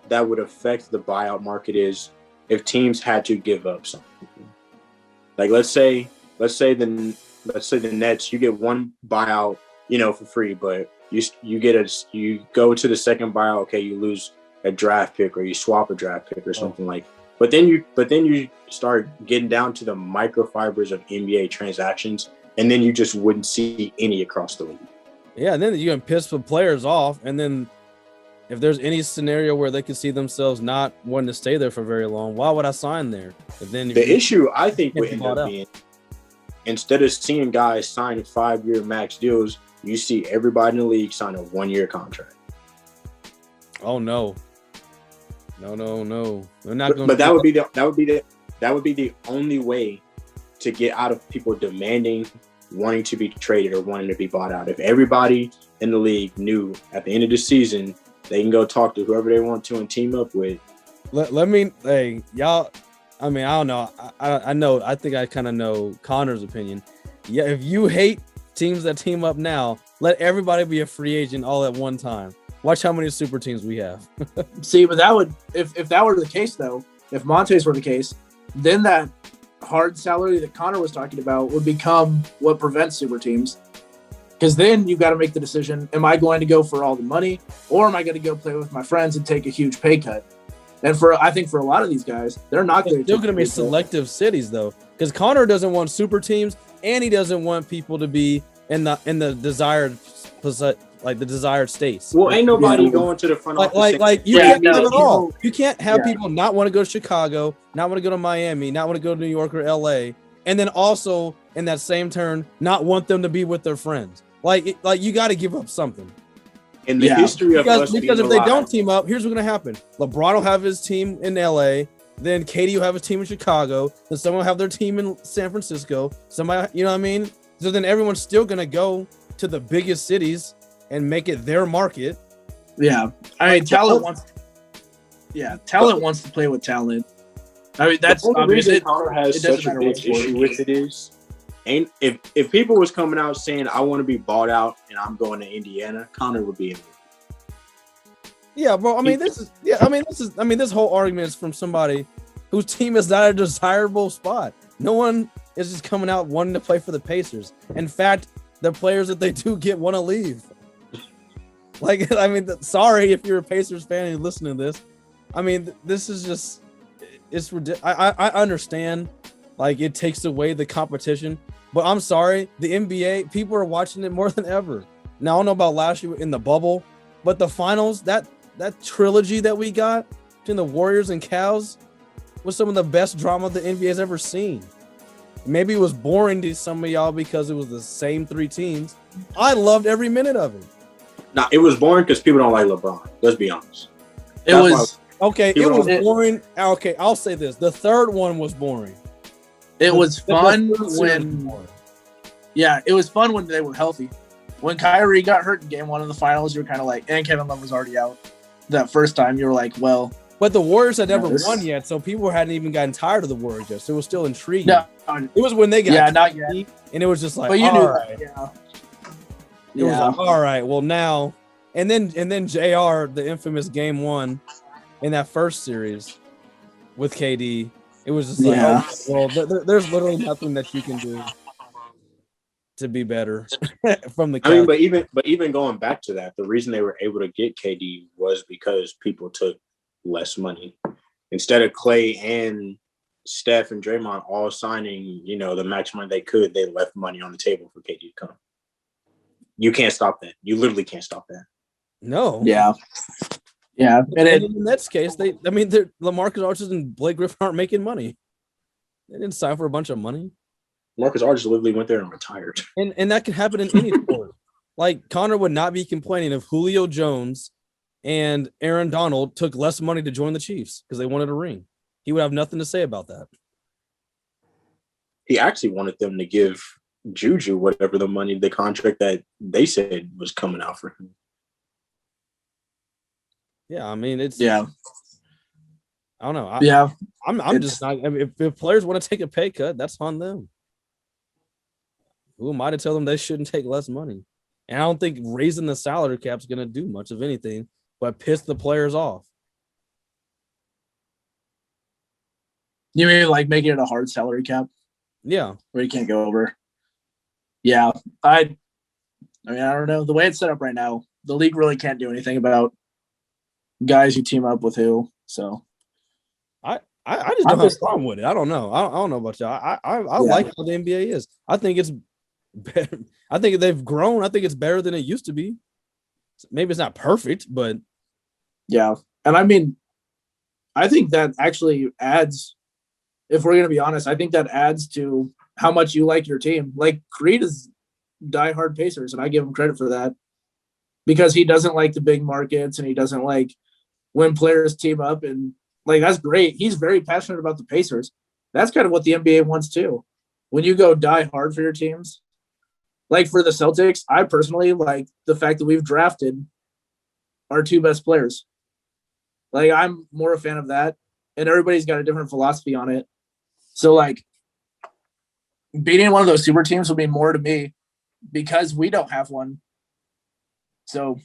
that would affect the buyout market is if teams had to give up something. Like let's say the Nets, you get one buyout, for free, but you go to the second buyout, okay, you lose a draft pick or you swap a draft pick or something like. But then you start getting down to the microfibers of NBA transactions, and then you just wouldn't see any across the league. Yeah, and then you can piss the players off, and then if there's any scenario where they could see themselves not wanting to stay there for very long, why would I sign there? But then the issue I think would end up being, instead of seeing guys sign 5-year max deals, you see everybody in the league sign a 1-year contract. Oh no. No. They're not going. But that would be the only way to get out of people demanding, wanting to be traded or wanting to be bought out. If everybody in the league knew at the end of the season they can go talk to whoever they want to and team up with. Let me, hey, y'all. I mean, I don't know. I know. I think I kind of know Connor's opinion. Yeah, if you hate teams that team up now, let everybody be a free agent all at one time. Watch how many super teams we have. See, but that would, if that were the case, though, if Montae's were the case, then that hard salary that Connor was talking about would become what prevents super teams. Because then you got to make the decision: am I going to go for all the money, or am I going to go play with my friends and take a huge pay cut? And I think for a lot of these guys, they're not going to. Still going to be selective cities though, because Connor doesn't want super teams, and he doesn't want people to be in the desired states. Well, ain't nobody going to the front office. Like you can't have it all. You can't have people not want to go to Chicago, not want to go to Miami, not want to go to New York or LA, and then also in that same turn not want them to be with their friends. Like you got to give up something. In the history of us because if they don't team up, here's what's going to happen. LeBron will have his team in LA, then KD will have his team in Chicago, then someone will have their team in San Francisco. Somebody, you know what I mean? So then everyone's still going to go to the biggest cities and make it their market. Yeah. I mean, talent wants to play with talent. I mean, that's the obviously reason Connor has such a big issue with it is, and if people was coming out saying I want to be bought out and I'm going to Indiana, Connor would be in. Yeah, bro. This whole argument is from somebody whose team is not a desirable spot. No one is just coming out wanting to play for the Pacers. In fact, the players that they do get want to leave. Like, I mean, sorry if you're a Pacers fan and you listen to this. I mean, this is just, it's ridiculous. I understand, like, it takes away the competition, but I'm sorry, the NBA, people are watching it more than ever. Now, I don't know about last year in the bubble, but the finals, that trilogy that we got between the Warriors and Cavs was some of the best drama the NBA has ever seen. Maybe it was boring to some of y'all because it was the same three teams. I loved every minute of it. Nah, it was boring because people don't like LeBron. Let's be honest. It was boring. Okay, I'll say this: the third one was boring. It was fun when, it was fun when they were healthy. When Kyrie got hurt in game one of the finals, you were kind of like, and Kevin Love was already out. That first time, you were like, well. But the Warriors had never won yet, so people hadn't even gotten tired of the Warriors yet. So it was still intriguing. No, it was when they got not yet. And it was just like, but you knew right. That. It was like, all right, well now, and then JR, the infamous game one in that first series with KD, it was just like, there's literally nothing that you can do to be better from the. I mean, but even going back to that, the reason they were able to get KD was because people took less money. Instead of Clay and Steph and Draymond all signing, the max money they could, they left money on the table for KD to come. you can't stop that. You literally can't stop that. No. Yeah. And in the Nets case, LaMarcus Aldridge and Blake Griffin aren't making money. They didn't sign for a bunch of money. Marcus Aldridge literally went there and retired. And that can happen in any sport. Like, Connor would not be complaining if Julio Jones and Aaron Donald took less money to join the Chiefs because they wanted a ring. He would have nothing to say about that. He actually wanted them to give Juju whatever the contract that they said was coming out for him. Yeah, I mean, it's yeah. I don't know. Yeah, I'm just not. I mean, if players want to take a pay cut, that's on them. Who am I to tell them they shouldn't take less money? And I don't think raising the salary cap is going to do much of anything but piss the players off. You mean like making it a hard salary cap? Yeah, where you can't go over. Yeah, I mean, I don't know. The way it's set up right now, the league really can't do anything about guys who team up with who. So I just don't have a problem with it. I don't know. I don't know about y'all. I like how the NBA is. I think it's better. I think they've grown. I think it's better than it used to be. Maybe it's not perfect, but yeah. And I mean, I think that actually adds, if we're going to be honest, I think that adds to how much you like your team. Like, Creed is diehard Pacers, and I give him credit for that because he doesn't like the big markets and he doesn't like when players team up, and like, that's great. He's very passionate about the Pacers. That's kind of what the NBA wants too. When you go die hard for your teams, like for the Celtics, I personally like the fact that we've drafted our two best players. Like, I'm more a fan of that, and everybody's got a different philosophy on it. So, like, beating one of those super teams will mean more to me because we don't have one. So,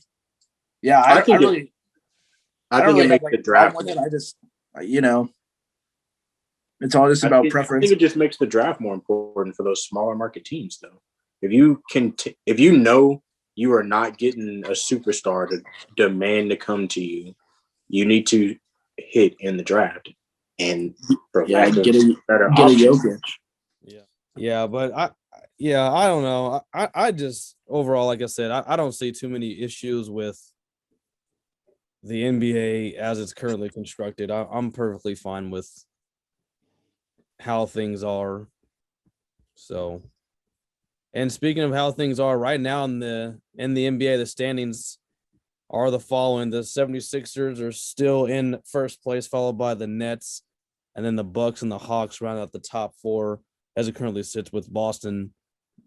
yeah, I think it makes the draft. I just, it's all just about preference. I think it just makes the draft more important for those smaller market teams, though. If you can, if you know you are not getting a superstar to demand to come to you, you need to hit in the draft and provide get a Jokic. Yeah, but I don't know. I just overall, like I said, I don't see too many issues with the NBA as it's currently constructed. I'm perfectly fine with how things are. So, and speaking of how things are right now in the NBA, the standings are the following. The 76ers are still in first place, followed by the Nets, and then the Bucks and the Hawks round out the top four as it currently sits, with Boston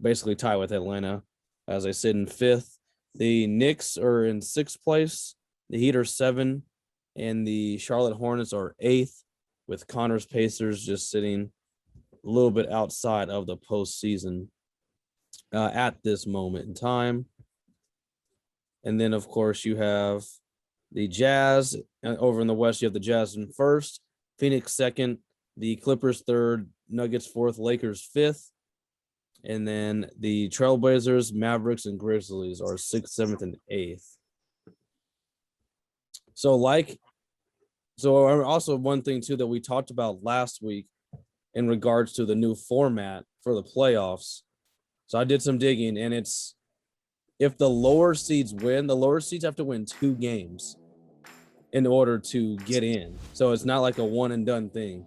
basically tied with Atlanta as they sit in fifth. The Knicks are in sixth place. The Heat are 7, and the Charlotte Hornets are 8th, with Connor's Pacers just sitting a little bit outside of the postseason at this moment in time. And then, of course, you have the Jazz over in the West. You have the Jazz in first, Phoenix second, the Clippers third, Nuggets fourth, Lakers fifth. And then the Trailblazers, Mavericks, and Grizzlies are 6th, 7th, and 8th. So also one thing, too, that we talked about last week in regards to the new format for the playoffs. So I did some digging, and it's if the lower seeds win, the lower seeds have to win 2 games in order to get in. So it's not like a one and done thing.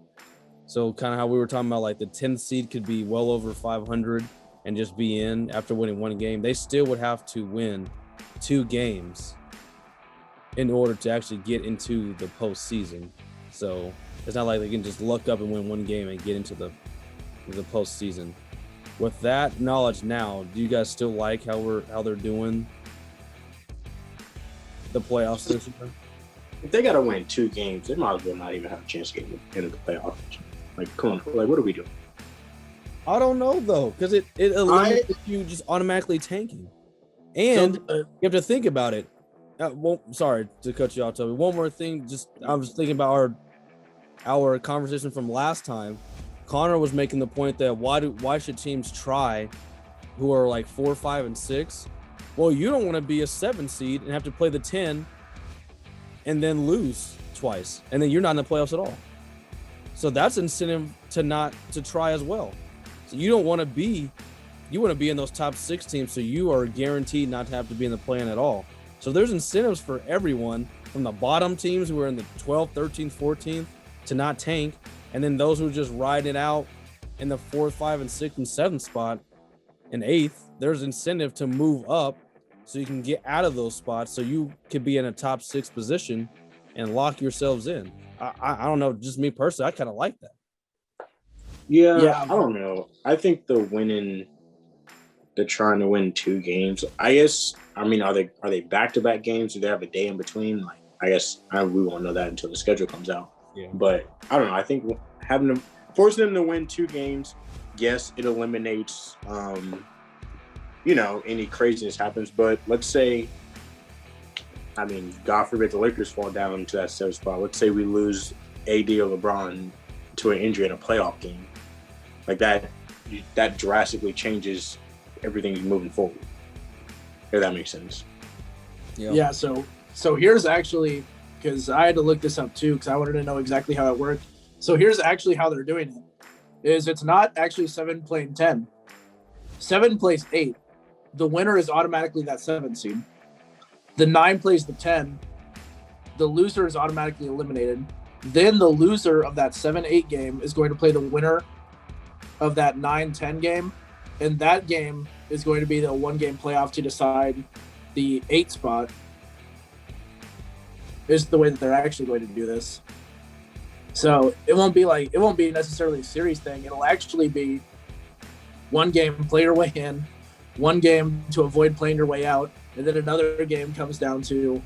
So kind of how we were talking about, like the 10th seed could be well over 500 and just be in after winning 1 game. They still would have to win 2 games in order to actually get into the postseason. So it's not like they can just luck up and win 1 game and get into the postseason. With that knowledge now, do you guys still like how they're doing the playoffs this year? If they got to win 2 games, they might as well not even have a chance to get into the playoffs. Like, come on, like, what are we doing? I don't know, though, because it eliminates you just automatically tanking. And you have to think about it. Sorry to cut you off, Toby. One more thing. I was thinking about our conversation from last time. Connor was making the point that why should teams try who are like 4, 5, and 6? Well, you don't want to be a 7 seed and have to play the 10 and then lose twice, and then you're not in the playoffs at all. So that's incentive to try as well. So you don't want to you want to be in those top 6 teams, so you are guaranteed not to have to be in the play-in at all. So there's incentives for everyone, from the bottom teams who are in the 12th, 13th, 14th to not tank, and then those who just ride it out in the 4th, 5th, and 6th and 7th spot and 8th. There's incentive to move up so you can get out of those spots, so you could be in a top 6 position and lock yourselves in. I don't know, just me personally, I kind of like that. Yeah, I don't know. I think they're trying to win 2 games. I guess. I mean, are they back-to-back games? Do they have a day in between? Like, I guess we won't know that until the schedule comes out. Yeah. But I don't know. I think forcing them to win 2 games, yes, it eliminates, any craziness happens. But let's say, I mean, God forbid the Lakers fall down to that 7th spot. Let's say we lose AD or LeBron to an injury in a playoff game. Like that drastically changes everything moving forward. If that makes sense. Yeah. So here's actually, because I had to look this up too, because I wanted to know exactly how it worked. So here's actually how they're doing it. It's not actually 7 playing 10. 7 plays 8. The winner is automatically that 7 seed. The 9 plays the 10. The loser is automatically eliminated. Then the loser of that 7-8 game is going to play the winner of that 9-10 game. And that game is going to be the 1-game playoff to decide the 8 spot. Is the way that they're actually going to do this. So it won't be necessarily a series thing. It'll actually be 1 game, play your way in, 1 game to avoid playing your way out, and then another game comes down to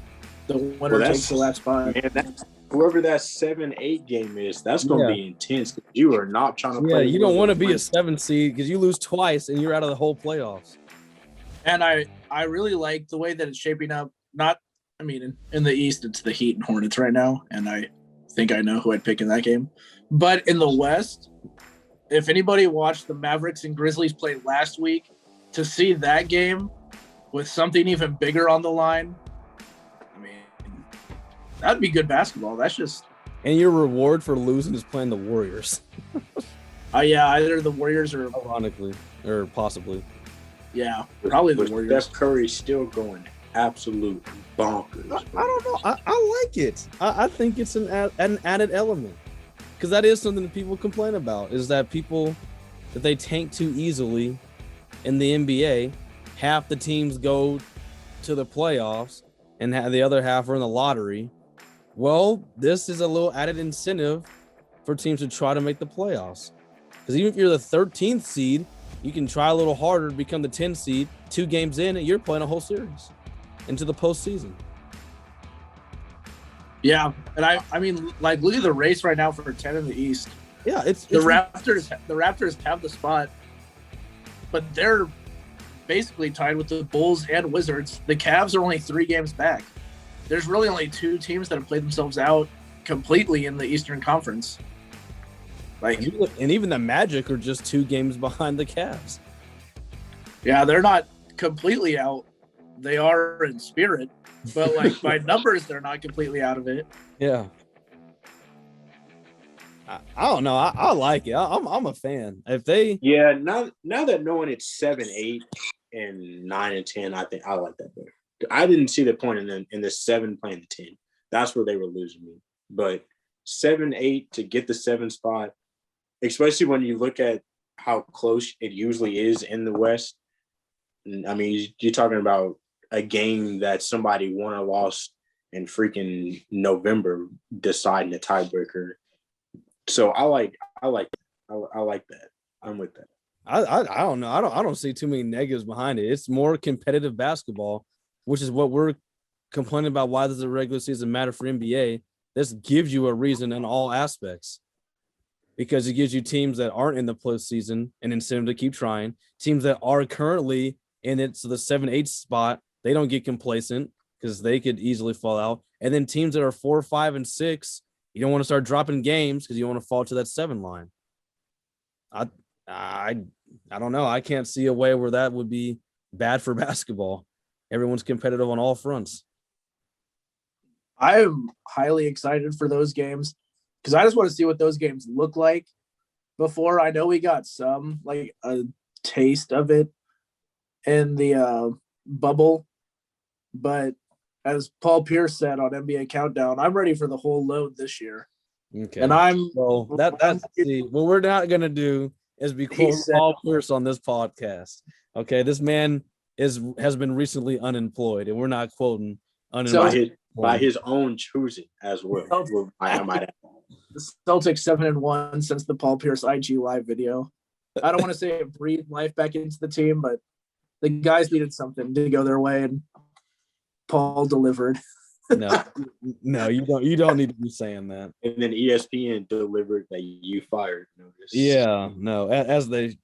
the winner takes the last spot. Man, whoever that 7-8 game is, that's going to be intense. You are not trying to play. Yeah, you don't want to be a 7 seed because you lose twice and you're out of the whole playoffs. And I really like the way that it's shaping up. In the East, it's the Heat and Hornets right now, and I think I know who I'd pick in that game. But in the West, if anybody watched the Mavericks and Grizzlies play last week, to see that game with something even bigger on the line, that'd be good basketball. That's just. And your reward for losing is playing the Warriors. Either the Warriors or. Ironically, or possibly. Yeah, probably the Warriors. Steph Curry's still going absolute bonkers. I don't know. I like it. I think it's an added element, because that is something that people complain about, is that they tank too easily in the NBA. Half the teams go to the playoffs and the other half are in the lottery. Well, this is a little added incentive for teams to try to make the playoffs, because even if you're the 13th seed, you can try a little harder to become the 10th seed. 2 games in and you're playing a whole series into the postseason. Yeah, and I mean, like, look at the race right now for 10 in the East. Yeah, it's the Raptors have the spot, but they're basically tied with the Bulls and Wizards. The Cavs are only 3 games back. There's really only 2 teams that have played themselves out completely in the Eastern Conference. And even the Magic are just 2 games behind the Cavs. Yeah, they're not completely out. They are in spirit, but like by numbers, they're not completely out of it. Yeah. I don't know. I like it. I'm a fan. If they now that knowing it's 7-8 and 9 and 10, I think I like that better. I didn't see the point in the 7 playing the 10. That's where they were losing me. But 7-8 to get the 7 spot, especially when you look at how close it usually is in the West. I mean, you're talking about a game that somebody won or lost in freaking November deciding a tiebreaker. So I like that. I'm with that. I don't know. I don't see too many negatives behind it. It's more competitive basketball, which is what we're complaining about. Why does the regular season matter for NBA? This gives you a reason in all aspects, because it gives you teams that aren't in the postseason an incentive to keep trying. Teams that are currently in it, so the 7-8 spot, they don't get complacent because they could easily fall out. And then teams that are 4, 5, and 6, you don't want to start dropping games because you don't want to fall to that 7 line. I don't know. I can't see a way where that would be bad for basketball. Everyone's competitive on all fronts. I am highly excited for those games because I just want to see what those games look like before. I know we got some, like, a taste of it in the bubble. But as Paul Pierce said on NBA Countdown, I'm ready for the whole load this year. Okay. And what we're not gonna do is be quoting Paul Pierce on this podcast. Okay, this man has been recently unemployed, and we're not quoting unemployed by his own choosing as well. I might add. The Celtics 7-1 since the Paul Pierce IG live video. I don't want to say it breathed life back into the team, but the guys needed something to go their way, and Paul delivered. No, you don't need to be saying that. And then ESPN delivered that you fired notice. Yeah, no, as they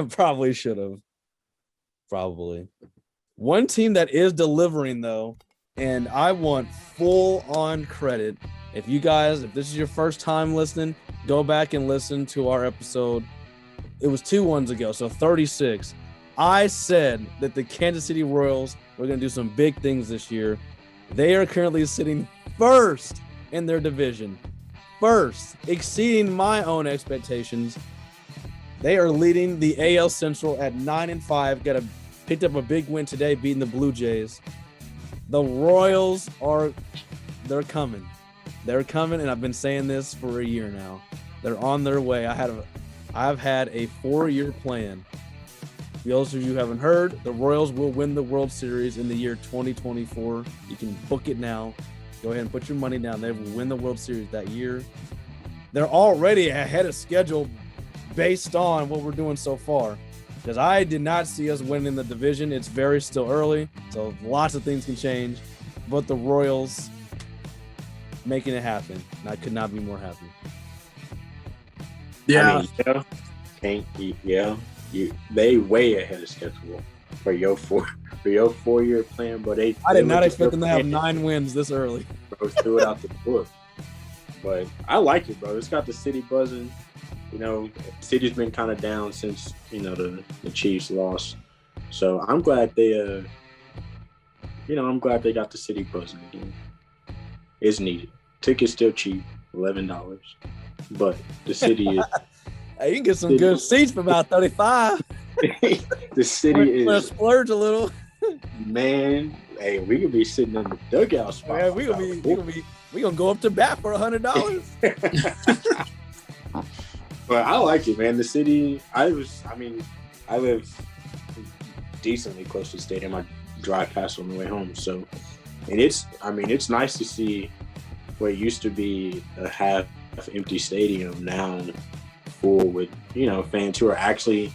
probably should have. Probably. One team that is delivering though, and I want full on credit. If this is your first time listening, go back and listen to our episode. It was 2 ones ago, so 36. I said that the Kansas City Royals were going to do some big things this year. They are currently sitting first in their division. First, exceeding my own expectations. They are leading the AL Central at 9-5. Picked up a big win today, beating the Blue Jays. The Royals they're coming. They're coming, and I've been saying this for a year now. They're on their way. I've had a 4-year plan. For those of you who haven't heard, the Royals will win the World Series in the year 2024. You can book it now. Go ahead and put your money down. They will win the World Series that year. They're already ahead of schedule based on what we're doing so far. Because I did not see us winning the division. It's very still early, so lots of things can change. But the Royals making it happen, and I could not be more happy. Yeah. They way ahead of schedule for your 4-year plan, but I did not expect them to have 9 wins this early. Bro, threw it out the book. But I like it, bro. It's got the city buzzing. The city's been kind of down since the Chiefs lost. So I'm glad they got the city buzzing again. It's needed. Tickets still cheap, $11, but the city is. Hey, you can get some good seats for about $35. The city is splurge a little. Man, hey, we could be sitting in the dugout spot. Yeah, we gonna go up to bat for $100. But I like it, man. The city. I live decently close to the stadium. I drive past on the way home. So, and it's nice to see what used to be a half empty stadium now full with, fans who are actually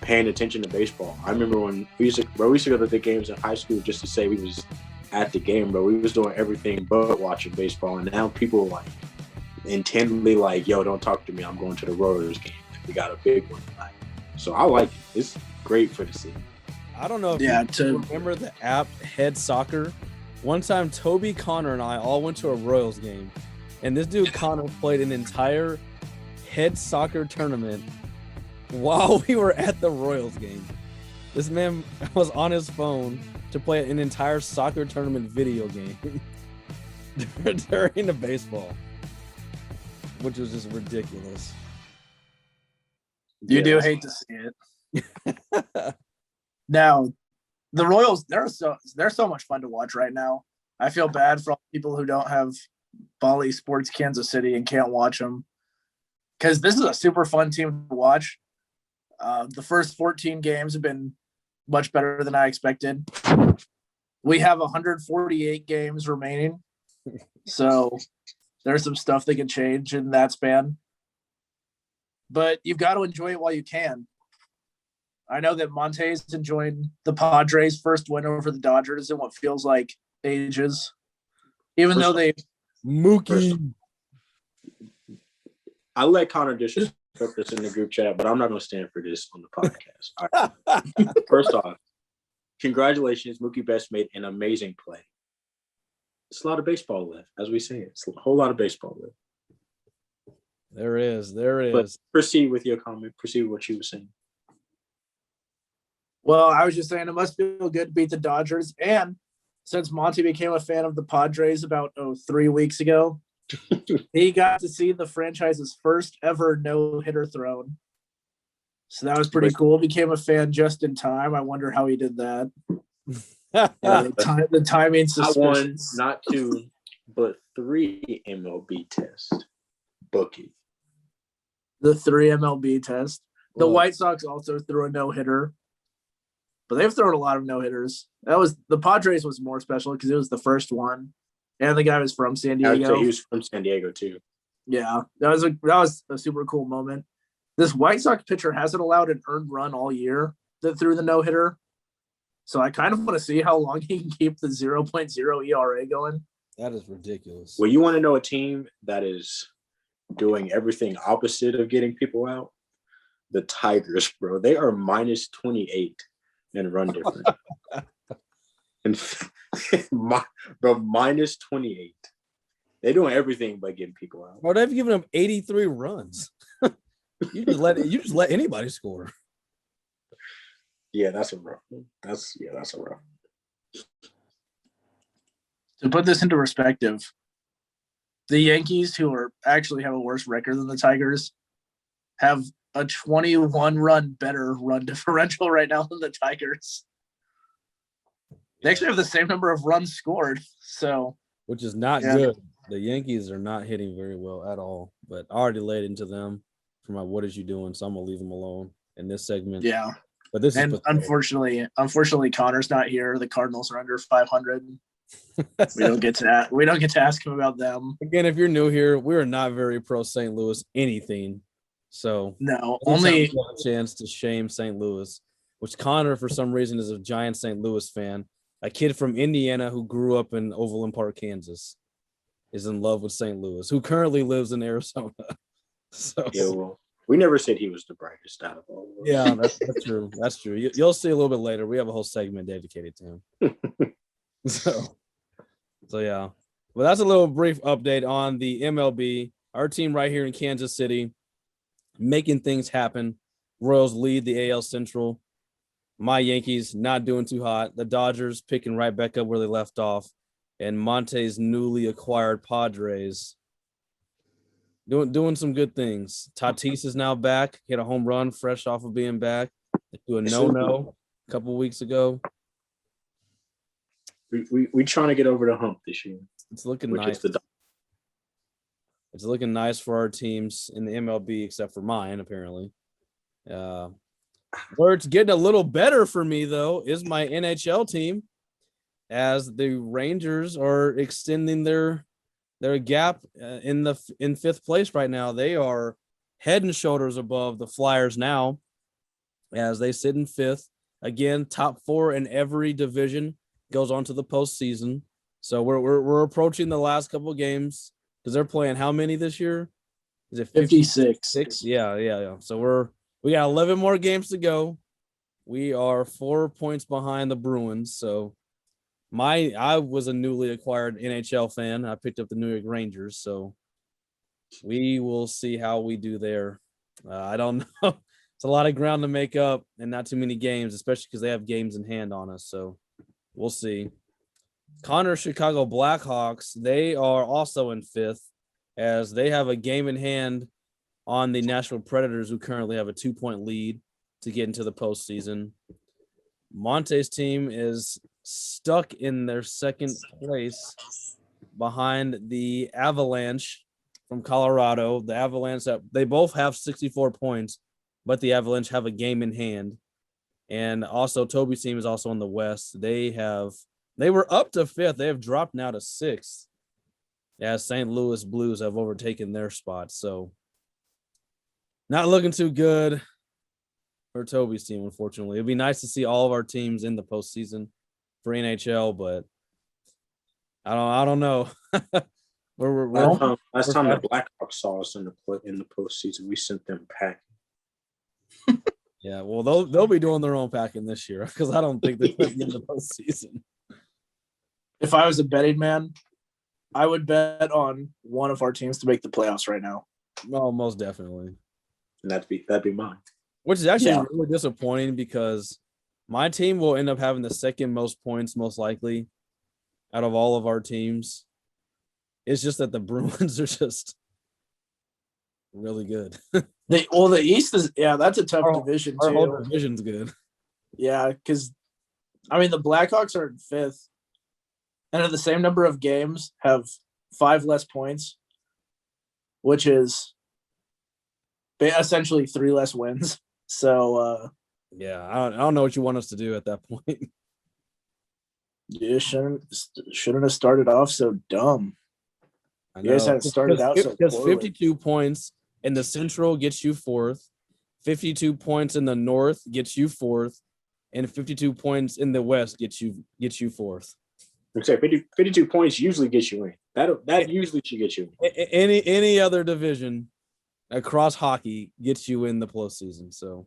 paying attention to baseball. I remember when we used to go to the games in high school just to say we was at the game, but we was doing everything but watching baseball. And now people are intently yo, don't talk to me. I'm going to the Royals game. We got a big one tonight. So I like it. It's great for the city. I don't know if you remember the app Head Soccer. One time, Toby, Connor, and I all went to a Royals game, and this dude Connor played an entire Head Soccer tournament while we were at the Royals game. This man was on his phone to play an entire soccer tournament video game during the baseball, which was just ridiculous. You do hate to see it. Now, the Royals, they're so much fun to watch right now. I feel bad for all people who don't have Bally Sports Kansas City and can't watch them, because this is a super fun team to watch. The first 14 games have been much better than I expected. We have 148 games remaining, so there's some stuff that can change in that span. But you've got to enjoy it while you can. I know that Montae's enjoying the Padres' first win over the Dodgers in what feels like ages, even though they Mookie. I let Connor disrespect this in the group chat, but I'm not going to stand for this on the podcast. All right. First off, congratulations, Mookie Betts made an amazing play. It's a lot of baseball left, as we say. It's a whole lot of baseball left. There is. But proceed with your comment. Proceed with what you were saying. Well, I was just saying it must feel good to beat the Dodgers. And since Monty became a fan of the Padres about 3 weeks ago, he got to see the franchise's first ever no-hitter thrown. So that was pretty cool. Became a fan just in time. I wonder how he did that. The timing suspicious. Not 1, not 2, but 3 MLB tests. Bookie. The 3 MLB test. The White Sox also threw a no-hitter. But they've thrown a lot of no-hitters. The Padres was more special because it was the first one. And the guy was from San Diego. He was from San Diego too. Yeah. That was a super cool moment. This White Sox pitcher hasn't allowed an earned run all year that threw the no-hitter. So I kind of want to see how long he can keep the 0.0 ERA going. That is ridiculous. Well, you want to know a team that is doing everything opposite of getting people out? The Tigers, bro. They are minus 28 in run difference. Bro, minus 28. They're doing everything but getting people out. Bro, they've given them 83 runs. You just let anybody score. Yeah, that's a rough one. That's a rough one. To put this into perspective, the Yankees, who actually have a worse record than the Tigers, have a 21-run better run differential right now than the Tigers. They actually have the same number of runs scored. So, which is not good. The Yankees are not hitting very well at all. But I already laid into them for my "What is you doing?" So I'm gonna leave them alone in this segment. Yeah. But this is unfortunately, Connor's not here. The Cardinals are under 500. We don't get to ask him about them. Again, if you're new here, we are not very pro St. Louis anything. So no, only a chance to shame St. Louis, which Connor for some reason is a giant St. Louis fan. A kid from Indiana who grew up in Overland Park, Kansas, is in love with St. Louis, who currently lives in Arizona. So yeah, well, we never said he was the brightest out of all of us. Yeah, that's true. That's true. You'll see a little bit later. We have a whole segment dedicated to him. So yeah. Well, that's a little brief update on the MLB. Our team right here in Kansas City, making things happen. Royals lead the AL Central. My Yankees not doing too hot. The Dodgers picking right back up where they left off. And Monte's newly acquired Padres doing some good things. Tatis is now back. Hit a home run fresh off of being back. They do a no-no a couple weeks ago. We trying to get over the hump this year. It's looking nice. It's looking nice for our teams in the MLB, except for mine, apparently. Where it's getting a little better for me, though, is my NHL team, as the Rangers are extending their gap in fifth place right now. They are head and shoulders above the Flyers now, as they sit in fifth. Again, top 4 in every division goes on to the postseason. So we're approaching the last couple of games because they're playing how many this year? Is it 56? Yeah. So we got 11 more games to go. We are 4 points behind the Bruins. So I was a newly acquired NHL fan. I picked up the New York Rangers. So we will see how we do there. I don't know. It's a lot of ground to make up and not too many games, especially because they have games in hand on us. So we'll see. Connor's Chicago Blackhawks, they are also in fifth, as they have a game in hand on the Nashville Predators, who currently have a 2-point lead to get into the postseason. Monte's team is stuck in their second place behind the Avalanche from Colorado. The Avalanche, they both have 64 points, but the Avalanche have a game in hand. And also Toby's team is also in the West. They were up to fifth. They have dropped now to sixth, as St. Louis Blues have overtaken their spot. So not looking too good for Toby's team, unfortunately. It'd be nice to see all of our teams in the postseason for NHL, but I don't know. Last time the Blackhawks saw us in the postseason, we sent them packing. Yeah, well, they'll be doing their own packing this year, because I don't think they're going to be in the postseason. If I was a betting man, I would bet on one of our teams to make the playoffs right now. Well, most definitely. And that'd be mine. Which is actually really disappointing, because my team will end up having the second most points, most likely, out of all of our teams. It's just that the Bruins are just really good. The East is that's a tough division Our too. whole division's good. Yeah, because the Blackhawks are in 5th, and have the same number of games, have 5 less points, which is essentially 3 less wins. So yeah, I don't know what you want us to do at that point. you shouldn't have started off so dumb. I You guys know. had started out so because poorly. 52 points in the Central gets you 4th, 52 points in the North gets you 4th, and 52 points in the West gets you 4th. I'm saying 52 points usually gets you in. That usually should get you in. Any other division across hockey gets you in the postseason. So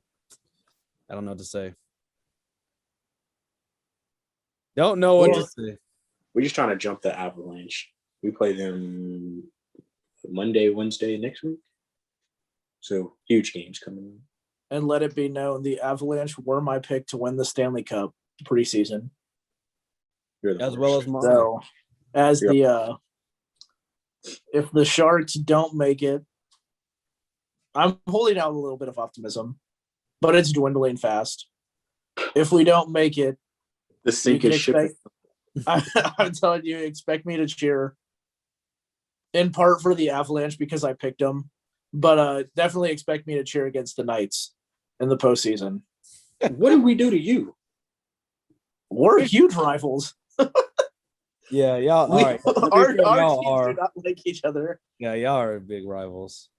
I don't know what to say. Don't know what to say. We're just trying to jump the Avalanche. We play them Monday, Wednesday next week. So huge games coming in. And let it be known, the Avalanche were my pick to win the Stanley Cup preseason. As well as mine. So, if the Sharks don't make it, I'm holding out a little bit of optimism, but it's dwindling fast. If we don't make it, the sinking ship. I'm telling you, expect me to cheer. In part for the Avalanche because I picked them, but definitely expect me to cheer against the Knights in the postseason. What did we do to you? We're huge rivals. Yeah, y'all. All right. Our y'all teams are do not like each other. Yeah, y'all are big rivals.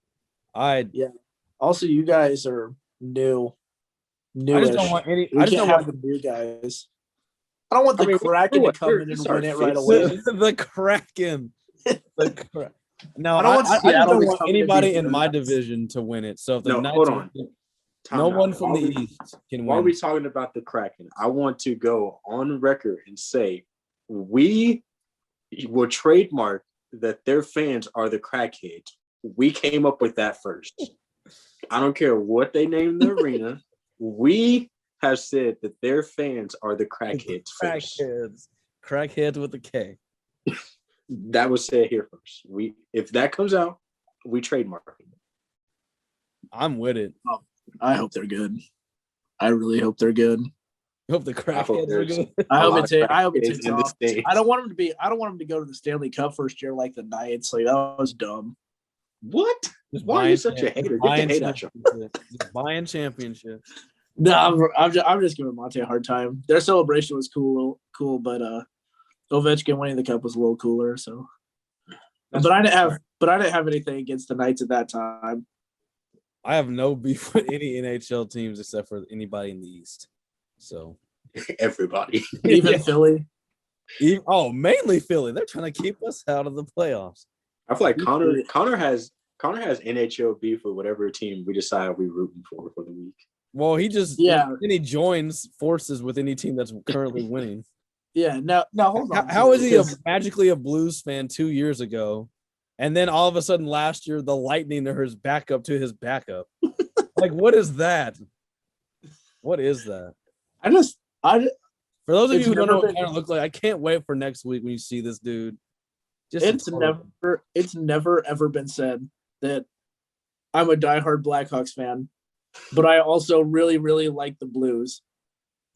Also, you guys are new. I just don't want any. I just don't want the new guys. I don't want the Kraken to come in and win it right away. The Kraken. No, I don't want I just don't want anybody in my division to win it. So if the Knights hold on. No one from the East can win. While we're talking about the Kraken, I want to go on record and say we will trademark that their fans are the crackheads. We came up with that first. I don't care what they name the arena. We have said that their fans are the crackheads first. Crackheads with a K. That was said here first. If that comes out, we trademark it. I'm with it. I hope they're good. I really hope they're good. I hope the Crackheads are good. I hope it's off. I don't want them to go to the Stanley Cup first year like the Knights. Like that was dumb. What? Why are you such a hater? Get the hate out you. Buying championships. No, I'm just giving Montae a hard time. Their celebration was cool, but Ovechkin winning the cup was a little cooler. So, but I didn't have anything against the Knights at that time. I have no beef with any NHL teams except for anybody in the East. So everybody, even Philly. Mainly Philly. They're trying to keep us out of the playoffs. I feel like Connor has NHL beef with whatever team we decide we're rooting for the week. Well, then he joins forces with any team that's currently winning. Yeah, now hold on. How is he magically a Blues fan 2 years ago, and then all of a sudden last year the Lightning are his backup to his backup? Like, what is that? What is that? For those of you who don't know what kind of look like, I can't wait for next week when you see this dude. It's never ever been said that I'm a diehard Blackhawks fan, but I also really, really like the Blues.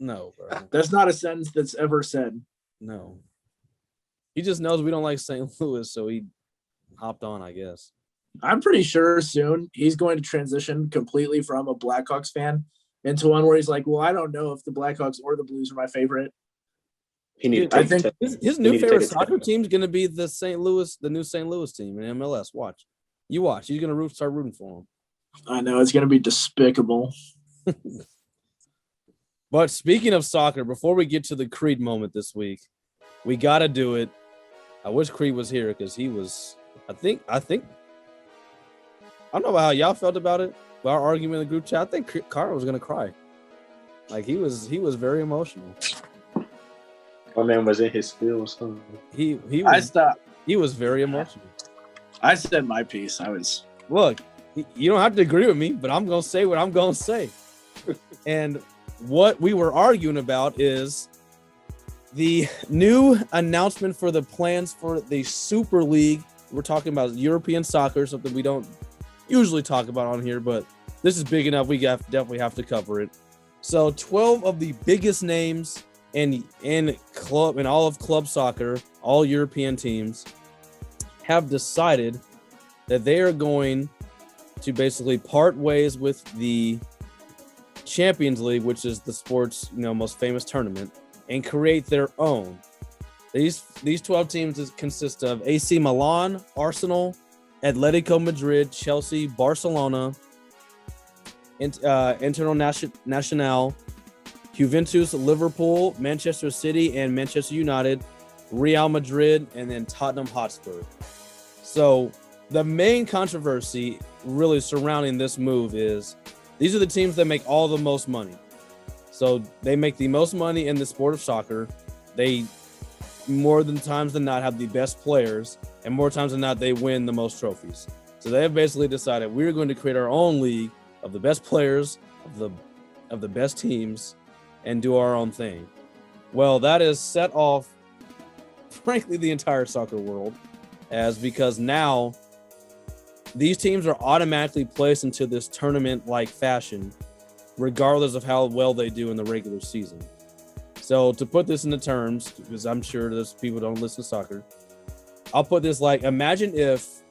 No, bro. That's not a sentence that's ever said. No. He just knows we don't like St. Louis, so he hopped on, I guess. I'm pretty sure soon he's going to transition completely from a Blackhawks fan into one where he's like, well, I don't know if the Blackhawks or the Blues are my favorite. I think his new favorite soccer team is going to be the new St. Louis team in MLS. Watch. You watch. He's going to start rooting for him. I know. It's going to be despicable. But speaking of soccer, before we get to the Creed moment this week, we got to do it. I wish Creed was here because he was, I think, I don't know how y'all felt about it, but our argument in the group chat, I think Carl was going to cry. Like, he was very emotional. My man was in his feels. He was very emotional. I said my piece. Look, you don't have to agree with me, but I'm going to say what I'm going to say. And what we were arguing about is the new announcement for the plans for the Super League. We're talking about European soccer, something we don't usually talk about on here, but this is big enough. Definitely have to cover it. So 12 of the biggest names in all of club soccer, all European teams, have decided that they are going to basically part ways with the Champions League, which is the sport's most famous tournament, and create their own. These 12 teams consist of AC Milan, Arsenal, Atletico Madrid, Chelsea, Barcelona, Internacional, Juventus, Liverpool, Manchester City, and Manchester United, Real Madrid, and then Tottenham Hotspur. So the main controversy really surrounding this move is these are the teams that make all the most money. So they make the most money in the sport of soccer. They, more than times than not, have the best players, and more times than not, they win the most trophies. So they have basically decided we're going to create our own league of the best players, of the best teams, and do our own thing. Well, that has set off, frankly, the entire soccer world, because now these teams are automatically placed into this tournament-like fashion, regardless of how well they do in the regular season. So to put this into terms, because I'm sure there's people who don't listen to soccer, I'll put this like, imagine if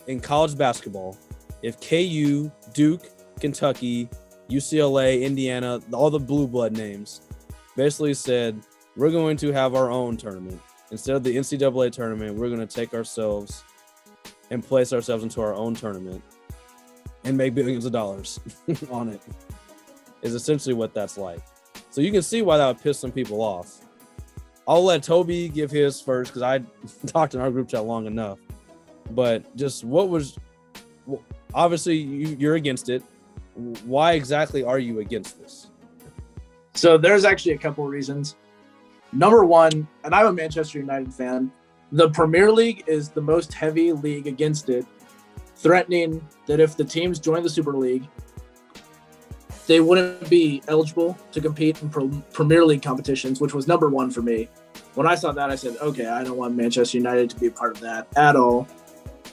in college basketball, if KU, Duke, Kentucky, UCLA, Indiana, all the blue blood names basically said, we're going to have our own tournament. Instead of the NCAA tournament, we're going to take ourselves and place ourselves into our own tournament and make billions of dollars on it, is essentially what that's like. So you can see why that would piss some people off. I'll let Toby give his first because I talked in our group chat long enough. But just obviously you're against it. Why exactly are you against this? So there's actually a couple of reasons. Number one, and I'm a Manchester United fan, the Premier League is the most heavy league against it, threatening that if the teams join the Super League, they wouldn't be eligible to compete in Premier League competitions, which was number one for me. When I saw that, I said, okay, I don't want Manchester United to be a part of that at all.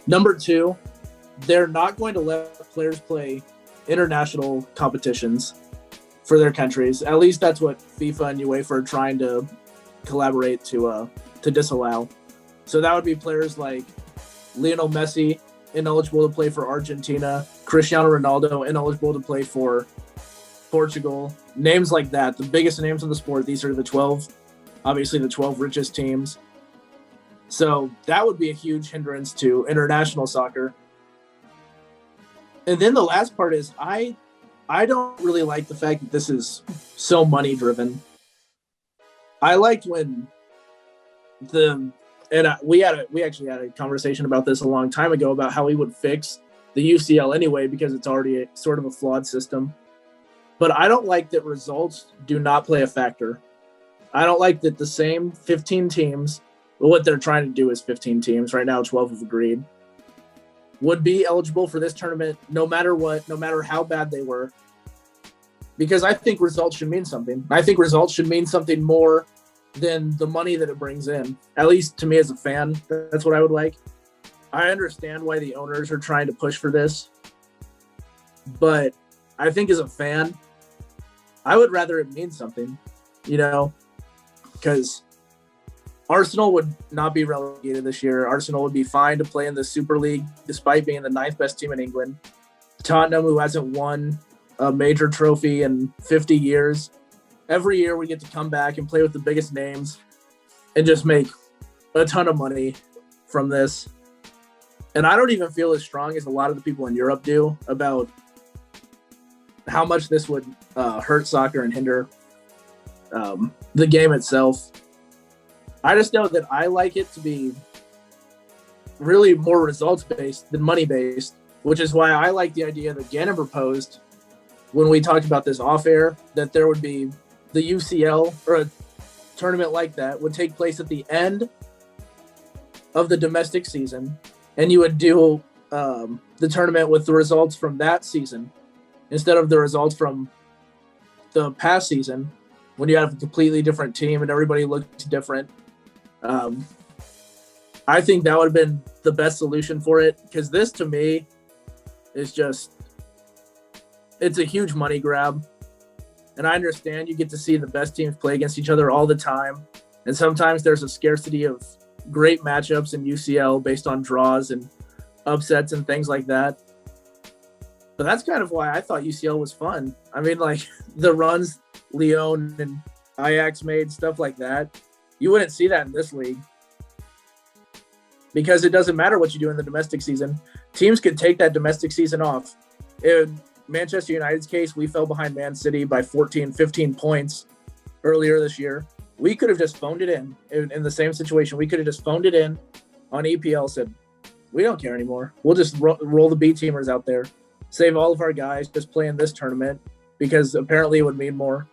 Number two, they're not going to let players play international competitions for their countries. At least that's what FIFA and UEFA are trying to collaborate to disallow. So that would be players like Lionel Messi, ineligible to play for Argentina, Cristiano Ronaldo, ineligible to play for Portugal, names like that, the biggest names in the sport. These are the 12 richest teams. So that would be a huge hindrance to international soccer. And then the last part is I don't really like the fact that this is so money driven. I liked when we actually had a conversation about this a long time ago about how we would fix the UCL anyway, because it's already sort of a flawed system. But I don't like that results do not play a factor. I don't like that the same 15 teams, what they're trying to do is 15 teams. Right now, 12 have agreed, would be eligible for this tournament no matter what, no matter how bad they were. Because I think results should mean something. I think results should mean something more than the money that it brings in. At least to me as a fan, that's what I would like. I understand why the owners are trying to push for this. But I think as a fan, I would rather it mean something, because Arsenal would not be relegated this year. Arsenal would be fine to play in the Super League despite being the 9th best team in England. Tottenham, who hasn't won a major trophy in 50 years, every year we get to come back and play with the biggest names and just make a ton of money from this. And I don't even feel as strong as a lot of the people in Europe do about how much this would hurt soccer and hinder the game itself. I just know that I like it to be really more results-based than money-based, which is why I like the idea that Gannon proposed when we talked about this off-air, that there would be the UCL or a tournament like that would take place at the end of the domestic season, and you would do the tournament with the results from that season instead of the results from the past season when you have a completely different team and everybody looks different. I think that would have been the best solution for it, because this, to me, is just, it's a huge money grab. And I understand you get to see the best teams play against each other all the time. And sometimes there's a scarcity of great matchups in UCL based on draws and upsets and things like that. But that's kind of why I thought UCL was fun. I mean, like the runs Lyon and Ajax made, stuff like that. You wouldn't see that in this league. Because it doesn't matter what you do in the domestic season. Teams could take that domestic season off. In Manchester United's case, we fell behind Man City by 14, 15 points earlier this year. We could have just phoned it in the same situation. We could have just phoned it in on EPL, said, we don't care anymore. We'll just roll the B-teamers out there. Save all of our guys, just play in this tournament because apparently it would mean more.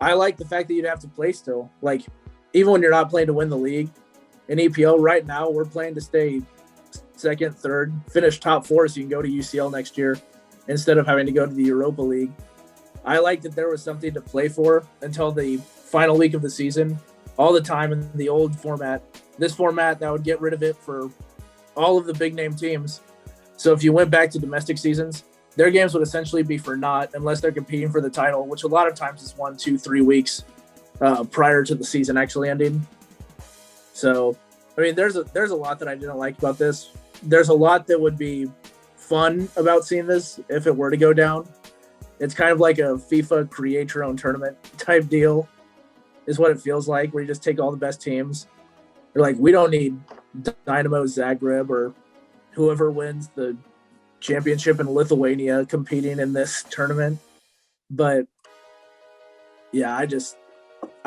I like the fact that you'd have to play still. Like, even when you're not playing to win the league, in EPL right now, we're playing to stay second, third, finish top 4 so you can go to UCL next year instead of having to go to the Europa League. I like that there was something to play for until the final week of the season, all the time in the old format. This format, that would get rid of it for all of the big-name teams. So if you went back to domestic seasons, their games would essentially be for naught unless they're competing for the title, which a lot of times is 1, 2, 3 weeks prior to the season actually ending. So, I mean, there's a lot that I didn't like about this. There's a lot that would be fun about seeing this if it were to go down. It's kind of like a FIFA create your own tournament type deal is what it feels like, where you just take all the best teams. You're like, we don't need Dynamo Zagreb or whoever wins the championship in Lithuania competing in this tournament. But yeah, I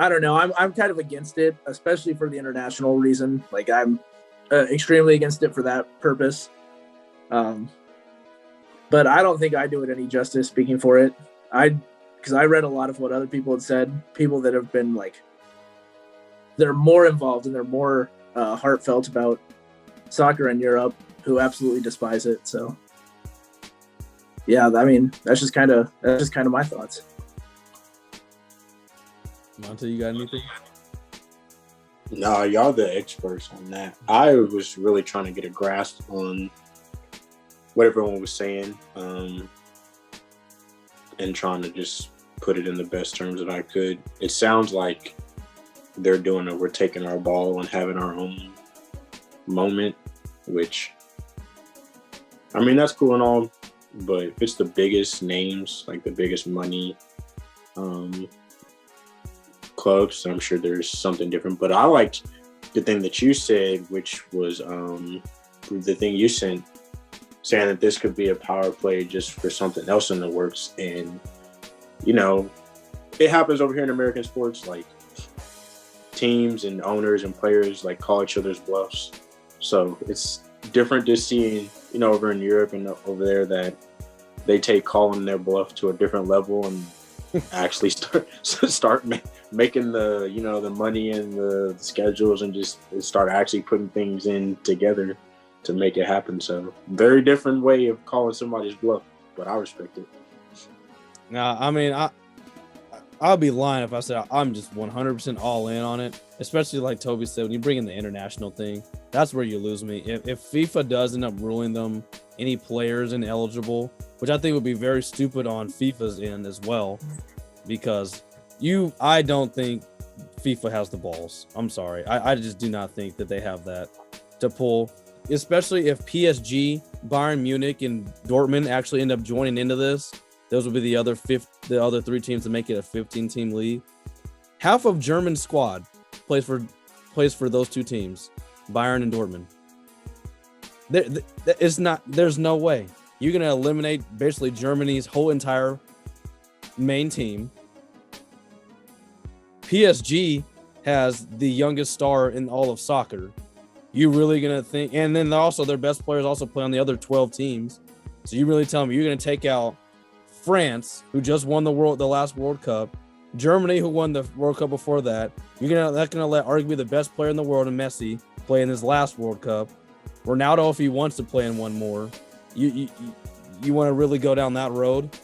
don't know. I'm kind of against it, especially for the international reason. Like, I'm extremely against it for that purpose. But I don't think I do it any justice speaking for it. Because I read a lot of what other people had said, people that have been like, they're more involved and they're more heartfelt about soccer in Europe, who absolutely despise it. So yeah, I mean, that's just kind of my thoughts. Montae, you got anything? No, y'all the experts on that. I was really trying to get a grasp on what everyone was saying, and trying to just put it in the best terms that I could. It sounds like we're taking our ball and having our own moment, which, I mean, that's cool and all, but if it's the biggest names, like the biggest money clubs, I'm sure there's something different. But I liked the thing that you said, which was the thing you sent, saying that this could be a power play just for something else in the works. And, you know, it happens over here in American sports, like teams and owners and players like call each other's bluffs. So it's different just seeing, you know, over in Europe and over there that they take calling their bluff to a different level and actually start making the, you know, the money and the schedules and just start actually putting things in together to make it happen. So very different way of calling somebody's bluff, but I respect it. Now, I mean, I'll be lying if I said I'm just 100% all in on it, especially like Toby said, when you bring in the international thing, that's where you lose me. If FIFA does end up ruling them any players ineligible, which I think would be very stupid on FIFA's end as well, because I don't think FIFA has the balls. I'm sorry. I just do not think that they have that to pull, especially if PSG, Bayern Munich, and Dortmund actually end up joining into this. Those will be the other 3 teams to make it a 15-team league. Half of German squad plays for those 2 teams, Bayern and Dortmund. There's no way. You're going to eliminate basically Germany's whole entire main team. PSG has the youngest star in all of soccer. You really going to think, and then also their best players also play on the other 12 teams. So you really tell me you're going to take out France, who just won the last World Cup, Germany, who won the World Cup before that. That's going to let arguably the best player in the world, and Messi, play in his last World Cup. Ronaldo, if he wants to play in one more. You want to really go down that road?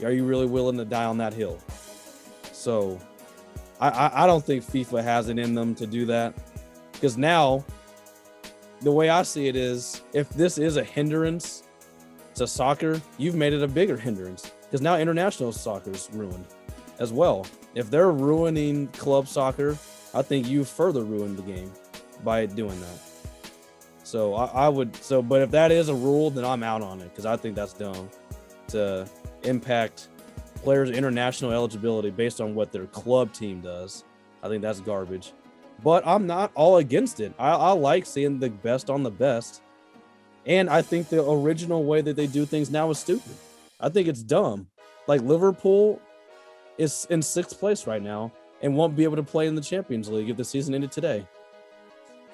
Are you really willing to die on that hill? So I don't think FIFA has it in them to do that, because now the way I see it is, if this is a hindrance to soccer, you've made it a bigger hindrance because now international soccer is ruined as well. If they're ruining club soccer, I think you further ruined the game by doing that. So I would. So, but if that is a rule, then I'm out on it because I think that's dumb to impact players' international eligibility based on what their club team does. I think that's garbage. But I'm not all against it. I like seeing the best on the best. And I think the original way that they do things now is stupid. I think it's dumb. Like Liverpool is in 6th place right now and won't be able to play in the Champions League if the season ended today.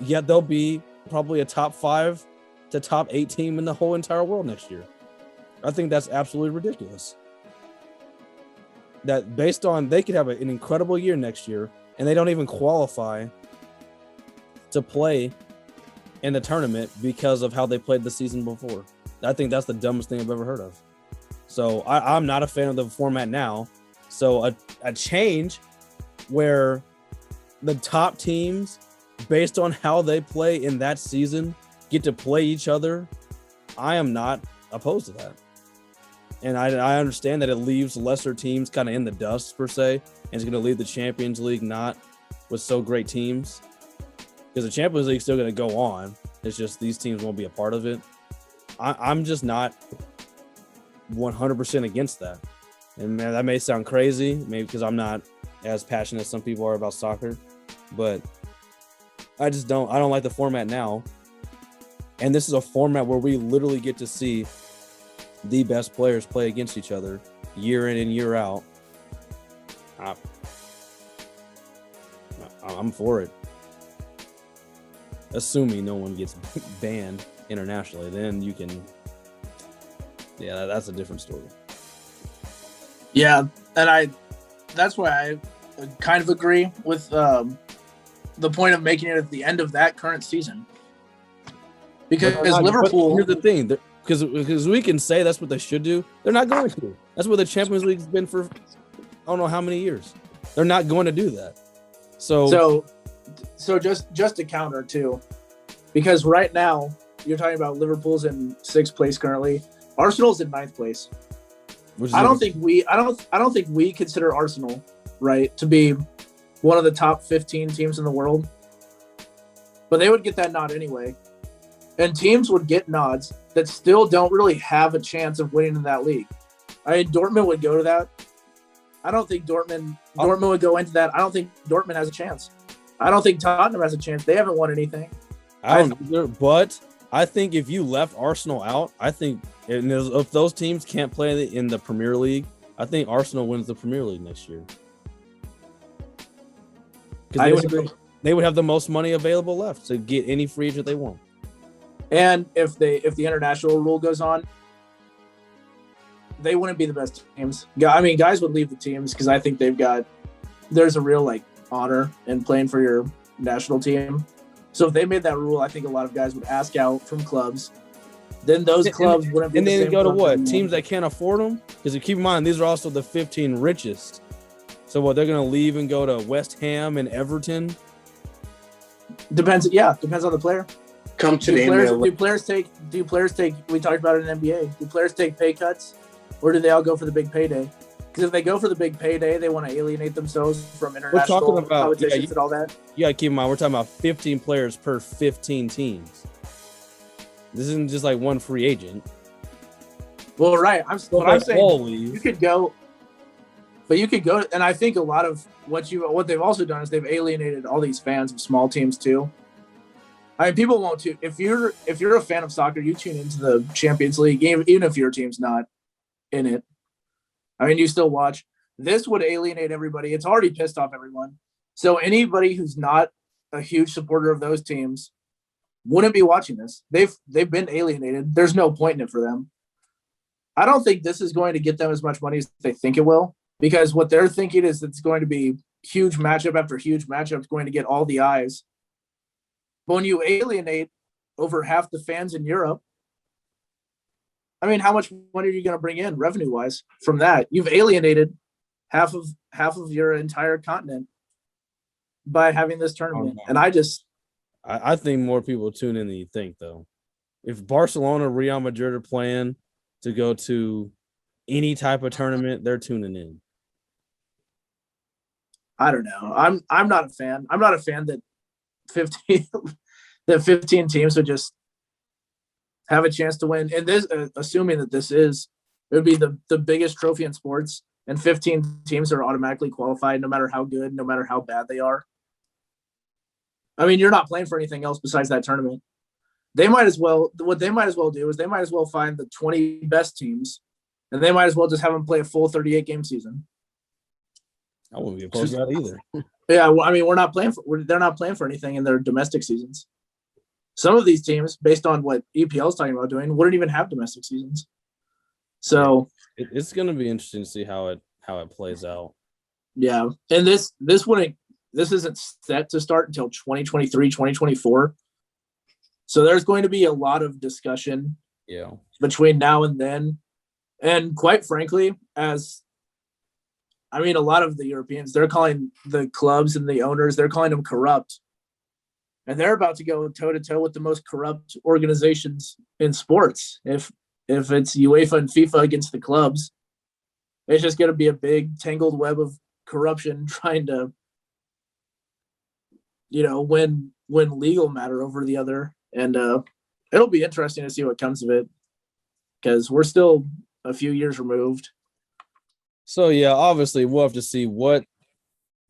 Yet they'll be probably a top 5 to top 8 team in the whole entire world next year. I think that's absolutely ridiculous. That based on they could have an incredible year next year and they don't even qualify to play in the tournament because of how they played the season before. I think that's the dumbest thing I've ever heard of. So I'm not a fan of the format now. So a change where the top teams, based on how they play in that season, get to play each other, I am not opposed to that. And I understand that it leaves lesser teams kind of in the dust per se, and it's going to leave the Champions League not with so great teams. Because the Champions League is still going to go on. It's just these teams won't be a part of it. I'm just not 100% against that. And man, that may sound crazy, maybe because I'm not as passionate as some people are about soccer. But I don't like the format now. And this is a format where we literally get to see the best players play against each other year in and year out. I'm for it. Assuming no one gets banned internationally, then you can. Yeah, that's a different story. Yeah, and that's why I kind of agree with the point of making it at the end of that current season. Because Liverpool. Here's the thing, because we can say that's what they should do. They're not going to. That's what the Champions League's been for I don't know how many years. They're not going to do that. So just to counter too, because right now you're talking about Liverpool's in 6th place currently. Arsenal's in 9th place. I don't think we consider Arsenal, right, to be one of the top 15 teams in the world. But they would get that nod anyway. And teams would get nods that still don't really have a chance of winning in that league. I mean, Dortmund would go to that. I don't think Dortmund would go into that. I don't think Dortmund has a chance. I don't think Tottenham has a chance. They haven't won anything. I don't either, but I think if you left Arsenal out, I think if those teams can't play in the Premier League, I think Arsenal wins the Premier League next year. Because they would have the most money available left to get any free agent they want. And if the international rule goes on, they wouldn't be the best teams. I mean, guys would leave the teams because I think there's a real honor in playing for your national team. So if they made that rule, I think a lot of guys would ask out from clubs. Then those clubs wouldn't be. And then go to what? Anymore. Teams that can't afford them? Because keep in mind, these are also the 15 richest. So what, they're going to leave and go to West Ham and Everton? Depends on the player. Come to do players take? We talked about it in NBA. Do players take pay cuts, or do they all go for the big payday? Because if they go for the big payday, they want to alienate themselves from international competitions and all that. You got to keep in mind, we're talking about 15 players per 15 teams. This isn't just like one free agent. Well, right. I'm saying leave. You could go, but you could go, and I think a lot of what they've also done is they've alienated all these fans of small teams too. I mean, people won't too. If you're a fan of soccer, you tune into the Champions League, even if your team's not in it. I mean, you still watch. This would alienate everybody. It's already pissed off everyone. So anybody who's not a huge supporter of those teams wouldn't be watching this. They've been alienated. There's no point in it for them. I don't think this is going to get them as much money as they think it will, because what they're thinking is it's going to be huge matchup after huge matchup going to get all the eyes. But when you alienate over half the fans in Europe, I mean, how much money are you going to bring in revenue-wise from that? You've alienated half of your entire continent by having this tournament. And I think more people tune in than you think, though. If Barcelona, Real Madrid are playing to go to any type of tournament, they're tuning in. I don't know. I'm not a fan. I'm not a fan that 15 teams would just have a chance to win. And this, assuming that it would be the biggest trophy in sports, and 15 teams are automatically qualified, no matter how good, no matter how bad they are. I mean, you're not playing for anything else besides that tournament. What they might as well do is they might as well find the 20 best teams, and they might as well just have them play a full 38 game season. I wouldn't be opposed to that either. Yeah, well, I mean, they're not playing for anything in their domestic seasons. Some of these teams, based on what EPL is talking about doing, wouldn't even have domestic seasons. So it's going to be interesting to see how it plays out. Yeah, and this isn't set to start until 2023, 2024. So there's going to be a lot of discussion between now and then. And quite frankly, a lot of the Europeans, they're calling the clubs and the owners, they're calling them corrupt. And they're about to go toe-to-toe with the most corrupt organizations in sports. If it's UEFA and FIFA against the clubs, it's just going to be a big tangled web of corruption trying to, win legal matter over the other. And it'll be interesting to see what comes of it, because we're still a few years removed. So, yeah, obviously we'll have to see what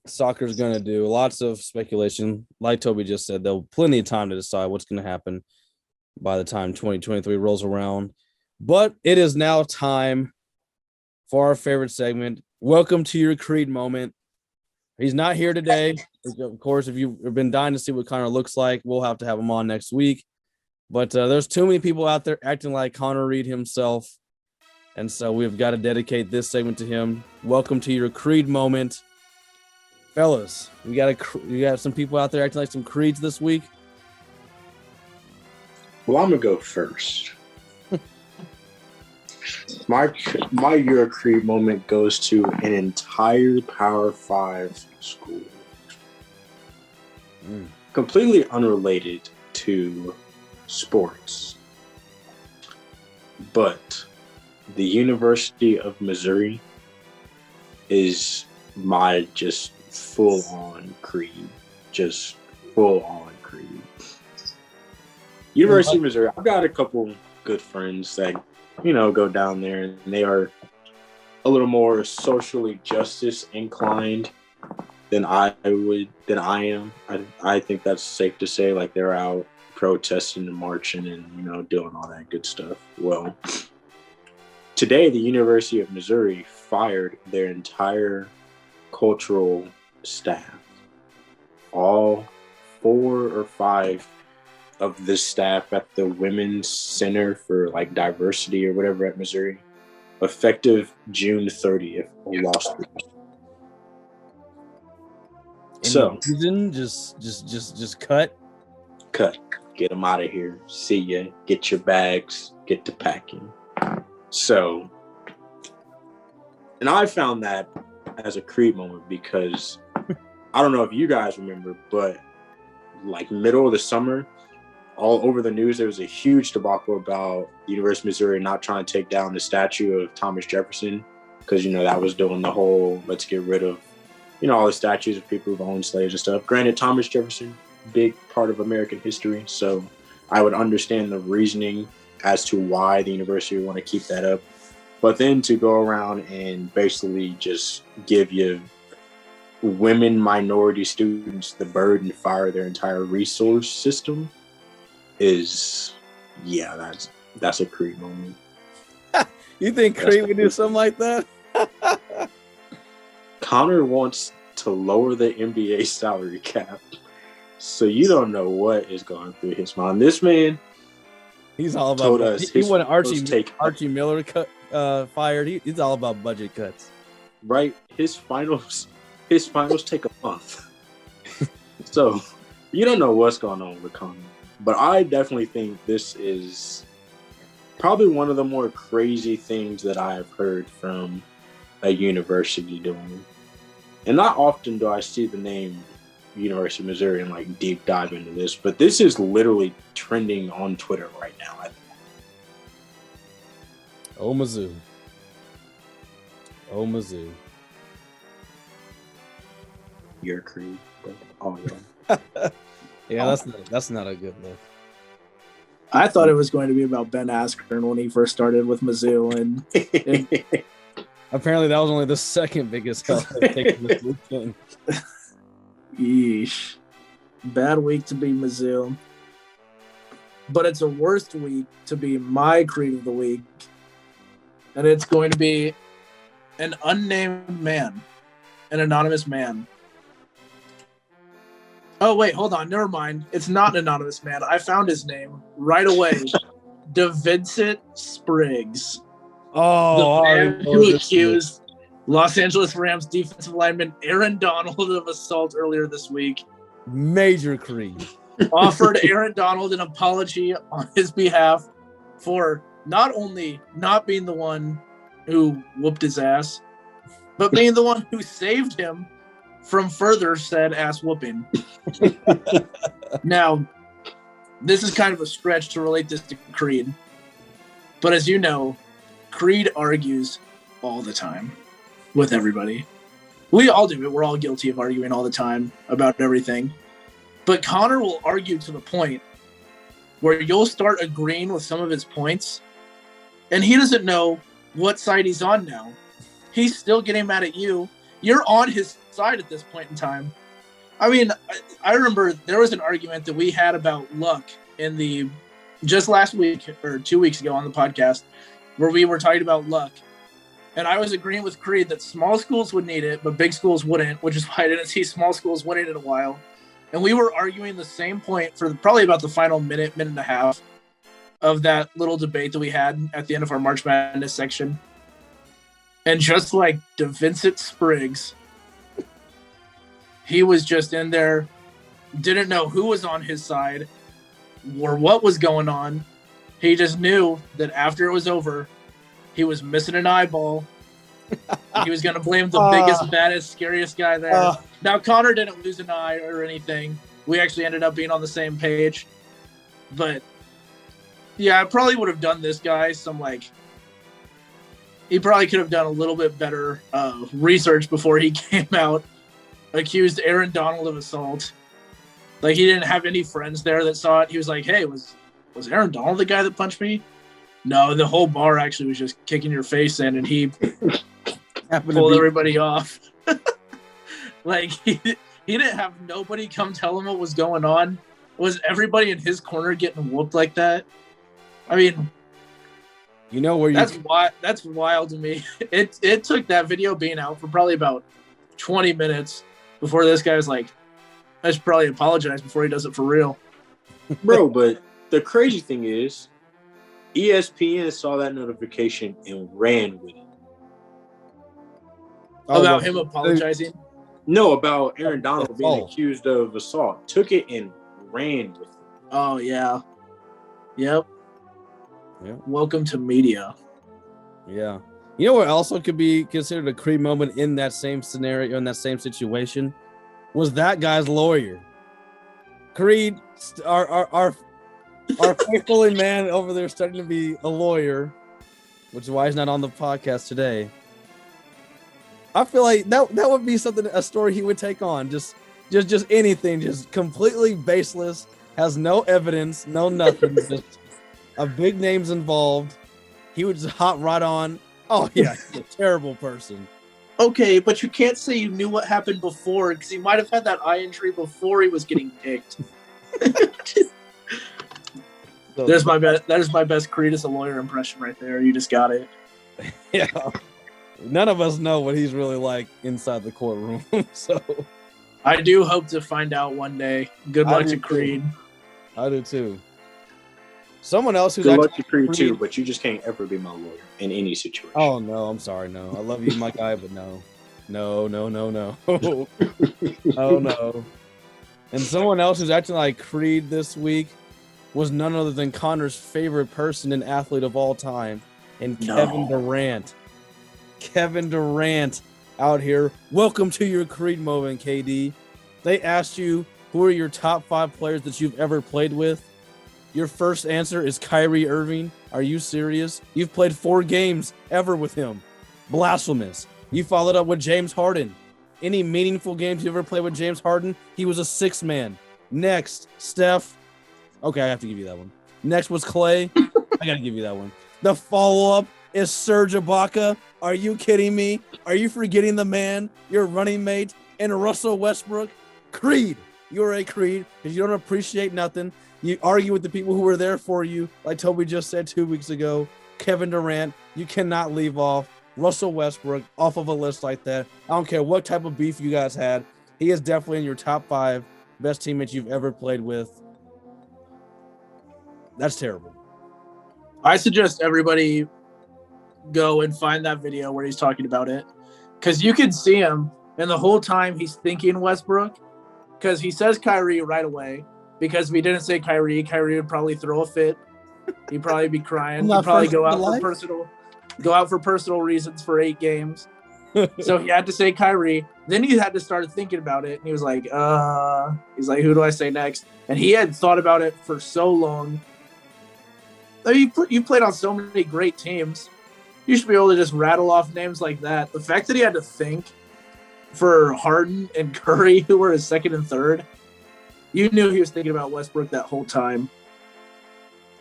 soccer is going to do. Lots of speculation. Like Toby just said, there'll be plenty of time to decide what's going to happen by the time 2023 rolls around. But it is now time for our favorite segment. Welcome to your Creed moment. He's not here today. Of course, if you've been dying to see what Connor looks like, we'll have to have him on next week. But there's too many people out there acting like Connor Reed himself. And so we've got to dedicate this segment to him. Welcome to your Creed moment. Fellas, we got some people out there acting like some Creeds this week. Well, I'm going to go first. My Euro Creed moment goes to an entire Power 5 school. Completely unrelated to sports. But the University of Missouri is my just full-on Creed. Just full-on Creed. University of Missouri, I've got a couple good friends that go down there, and they are a little more socially justice inclined than I am. I think that's safe to say. Like, they're out protesting and marching and doing all that good stuff. Well, today the University of Missouri fired their entire cultural staff. All 4 or 5 of the staff at the Women's Center for Diversity or whatever at Missouri, effective June 30th. Lost. So just cut. Get them out of here. See ya. Get your bags. Get to packing. So, and I found that as a Creed moment because I don't know if you guys remember, but middle of the summer, all over the news, there was a huge debacle about the University of Missouri not trying to take down the statue of Thomas Jefferson because, that was doing the whole let's get rid of, all the statues of people who've owned slaves and stuff. Granted, Thomas Jefferson, big part of American history, so I would understand the reasoning as to why the university would want to keep that up. But then to go around and basically just give you women minority students the bird and fire their entire resource system is, that's a Creed moment. You think Creed would do something like that? Connor wants to lower the NBA salary cap, so you don't know what is going through his mind. This man, he's all about. Told us he wanted Archie Miller fired. He's all about budget cuts. Right, his finals take a month, so you don't know what's going on with Connor. But I definitely think this is probably one of the more crazy things that I have heard from a university doing. And not often do I see the name University of Missouri and like deep dive into this, but this is literally trending on Twitter right now. Oh, Mizzou. Oh, Mizzou. Your Creed. Oh, yeah, that's not a good look. I thought it was going to be about Ben Askren when he first started with Mizzou, and apparently that was only the second biggest help they've taken this weekend. Yeesh. Bad week to be Mizzou. But it's a worst week to be my Creed of the week. And it's going to be an unnamed man. An anonymous man. Oh, wait, hold on. Never mind. It's not an anonymous man. I found his name right away. DeVincent Spriggs. Oh, the man who accused Los Angeles Rams defensive lineman Aaron Donald of assault earlier this week. Major Creed. Offered Aaron Donald an apology on his behalf for not only not being the one who whooped his ass, but being the one who saved him from further said ass whooping. Now, this is kind of a stretch to relate this to Creed, but as you know, Creed argues all the time with everybody. We all do it. We're all guilty of arguing all the time about everything. But Connor will argue to the point where you'll start agreeing with some of his points, and he doesn't know what side he's on now. He's still getting mad at you. You're on his side at this point in time. I mean, I remember there was an argument that we had about luck in just last week or 2 weeks ago on the podcast where we were talking about luck. And I was agreeing with Creed that small schools would need it, but big schools wouldn't, which is why I didn't see small schools winning in a while. And we were arguing the same point for probably about the final minute and a half of that little debate that we had at the end of our March Madness section. And just like DeVincent Spriggs, he was just in there, didn't know who was on his side or what was going on. He just knew that after it was over, he was missing an eyeball. He was going to blame the biggest, baddest, scariest guy there. Now, Connor didn't lose an eye or anything. We actually ended up being on the same page. But, yeah, I probably would have done this guy some, he probably could have done a little bit better research before he came out, accused Aaron Donald of assault. He didn't have any friends there that saw it. He was like, hey, was Aaron Donald the guy that punched me? No, the whole bar actually was just kicking your face in, and he pulled everybody off. He didn't have nobody come tell him what was going on. Was everybody in his corner getting whooped like that? I mean, you know where that's wild to me. It took that video being out for probably about 20 minutes before this guy was like, I should probably apologize before he does it for real. Bro, but the crazy thing is, ESPN saw that notification and ran with it. About him apologizing? No, about Aaron Donald being accused of assault. Took it and ran with it. Oh, yeah. Yep. Yeah. Welcome to media. Yeah. You know what also could be considered a Creed moment in that same scenario, in that same situation, was that guy's lawyer. Creed, our faithful man over there starting to be a lawyer, which is why he's not on the podcast today. I feel like that would be a story he would take on. Just anything, just completely baseless, has no evidence, no nothing, just a big name's involved. He would just hop right on. Oh yeah, he's a terrible person. Okay, but you can't say you knew what happened before because he might have had that eye injury before he was getting kicked. There's my best Creed as a lawyer impression right there. You just got it. Yeah. None of us know what he's really like inside the courtroom. So I do hope to find out one day. Good luck to Creed. I do too. Someone else who's good luck to Creed too, but you just can't ever be my lawyer in any situation. Oh no, I'm sorry, no. I love you, my guy, but no. No. Oh no. And someone else who's acting like Creed this week was none other than Connor's favorite person and athlete of all time, and Kevin Durant. Kevin Durant out here. Welcome to your Creed moment, KD. They asked you who are your top 5 players that you've ever played with. Your first answer is Kyrie Irving. Are you serious? You've played 4 games ever with him. Blasphemous. You followed up with James Harden. Any meaningful games you ever played with James Harden? He was a 6th man. Next, Steph. Okay, I have to give you that one. Next was Clay. I got to give you that one. The follow-up is Serge Ibaka. Are you kidding me? Are you forgetting the man, your running mate, and Russell Westbrook? Creed. You're a Creed because you don't appreciate nothing. You argue with the people who were there for you, like Toby just said 2 weeks ago. Kevin Durant, you cannot leave off. Russell Westbrook off of a list like that. I don't care what type of beef you guys had. He is definitely in your top 5 best teammates you've ever played with. That's terrible. I suggest everybody go and find that video where he's talking about it, because you can see him, and the whole time he's thinking Westbrook, because he says Kyrie right away. Because if he didn't say Kyrie would probably throw a fit. He'd probably be crying. He'd probably go out for personal reasons for 8 games. So he had to say Kyrie. Then he had to start thinking about it, and he was like, who do I say next? And he had thought about it for so long. I mean, you played on so many great teams. You should be able to just rattle off names like that. The fact that he had to think for Harden and Curry, who were his 2nd and 3rd, you knew he was thinking about Westbrook that whole time.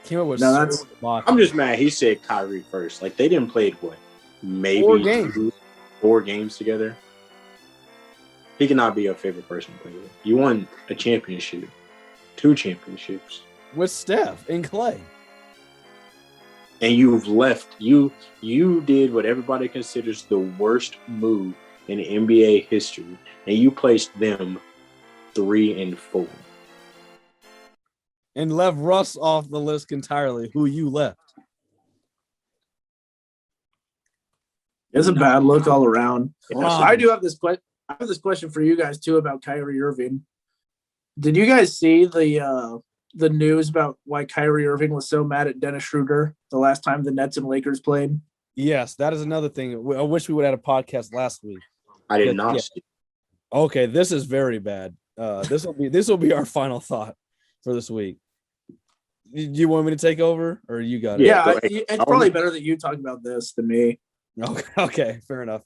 I'm just mad he said Kyrie first. Like, they didn't play maybe 4 games together. He cannot be your favorite person to play with. You won a championship, 2 championships with Steph and Clay. And you've left. You did what everybody considers the worst move in NBA history, and you placed them 3 and 4. And left Russ off the list entirely, who you left. It's a bad look all around. I do have this question for you guys too about Kyrie Irving. Did you guys see the news about why Kyrie Irving was so mad at Dennis Schroeder the last time the Nets and Lakers played? Yes, that is another thing. I wish we would have had a podcast last week. I did not see. Okay, this is very bad. This will be our final thought for this week. Do you want me to take over, or you got it? Yeah, it's probably better that you talk about this than me. Okay, fair enough.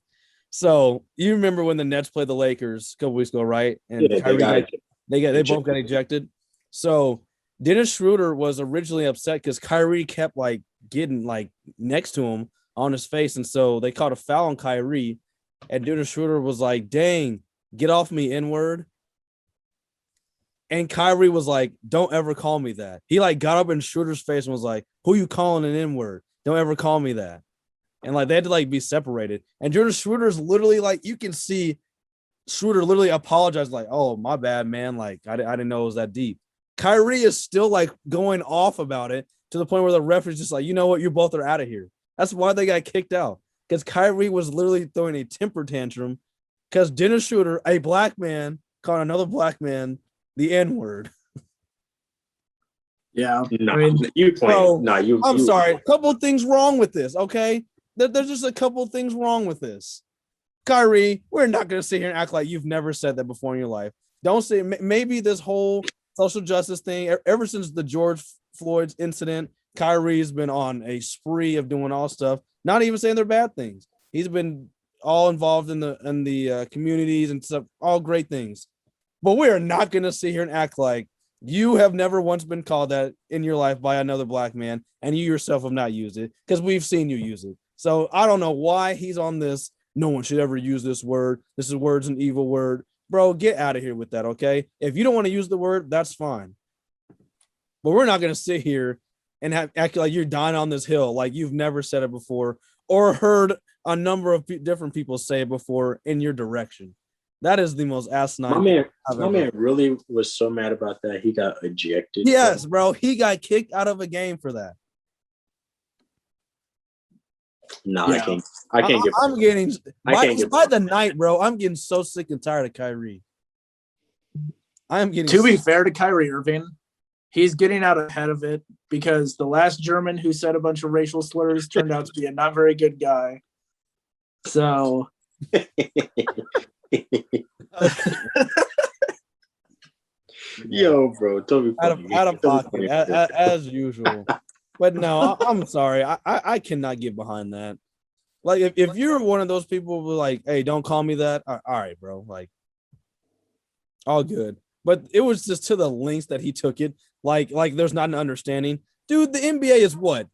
So you remember when the Nets played the Lakers a couple weeks ago, right? And Kyrie they both got ejected. So Dennis Schroeder was originally upset because Kyrie kept getting next to him on his face, and so they called a foul on Kyrie. And Dennis Schroeder was like, "Dang, get off me, N-word." And Kyrie was like, "Don't ever call me that." He got up in Schroeder's face and was like, "Who you calling an N-word? Don't ever call me that." And they had to be separated. And Dennis Schroeder's literally you can see Schroeder literally apologized "Oh, my bad, man. I didn't know it was that deep." Kyrie is still going off about it to the point where the ref is just you know what, you both are out of here. That's why they got kicked out, because Kyrie was literally throwing a temper tantrum because Dennis Schroeder, a black man, called another black man the N-word. Yeah. No, I mean, I'm sorry. A couple things wrong with this, okay? There's just a couple things wrong with this. Kyrie, we're not going to sit here and act like you've never said that before in your life. Don't say maybe this whole social justice thing, ever since the George Floyd's incident, Kyrie's been on a spree of doing all stuff, not even saying they're bad things. He's been all involved in the communities and stuff, all great things. But we are not going to sit here and act like you have never once been called that in your life by another black man, and you yourself have not used it, because we've seen you use it. So I don't know why he's on this. No one should ever use this word. This word's an evil word. Bro, get out of here with that, okay? If you don't want to use the word, that's fine. But we're not going to sit here and act like you're dying on this hill like you've never said it before or heard a number of different people say it before in your direction. That is the most asinine. My man really was so mad about that he got ejected. Yes, bro. He got kicked out of a game for that. No, yeah. I can't get. I'm getting by the night, bro. I'm getting so sick and tired of Kyrie. To be fair to Kyrie Irving, he's getting out ahead of it because the last German who said a bunch of racial slurs turned out to be a not very good guy. So Yo, bro, Toby. Out of pocket, as usual. But no, I'm sorry. I cannot get behind that. Like, if you're one of those people who like, hey, don't call me that. All right, bro. Like, all good. But it was just to the lengths that he took it. Like there's not an understanding. Dude, the NBA is what?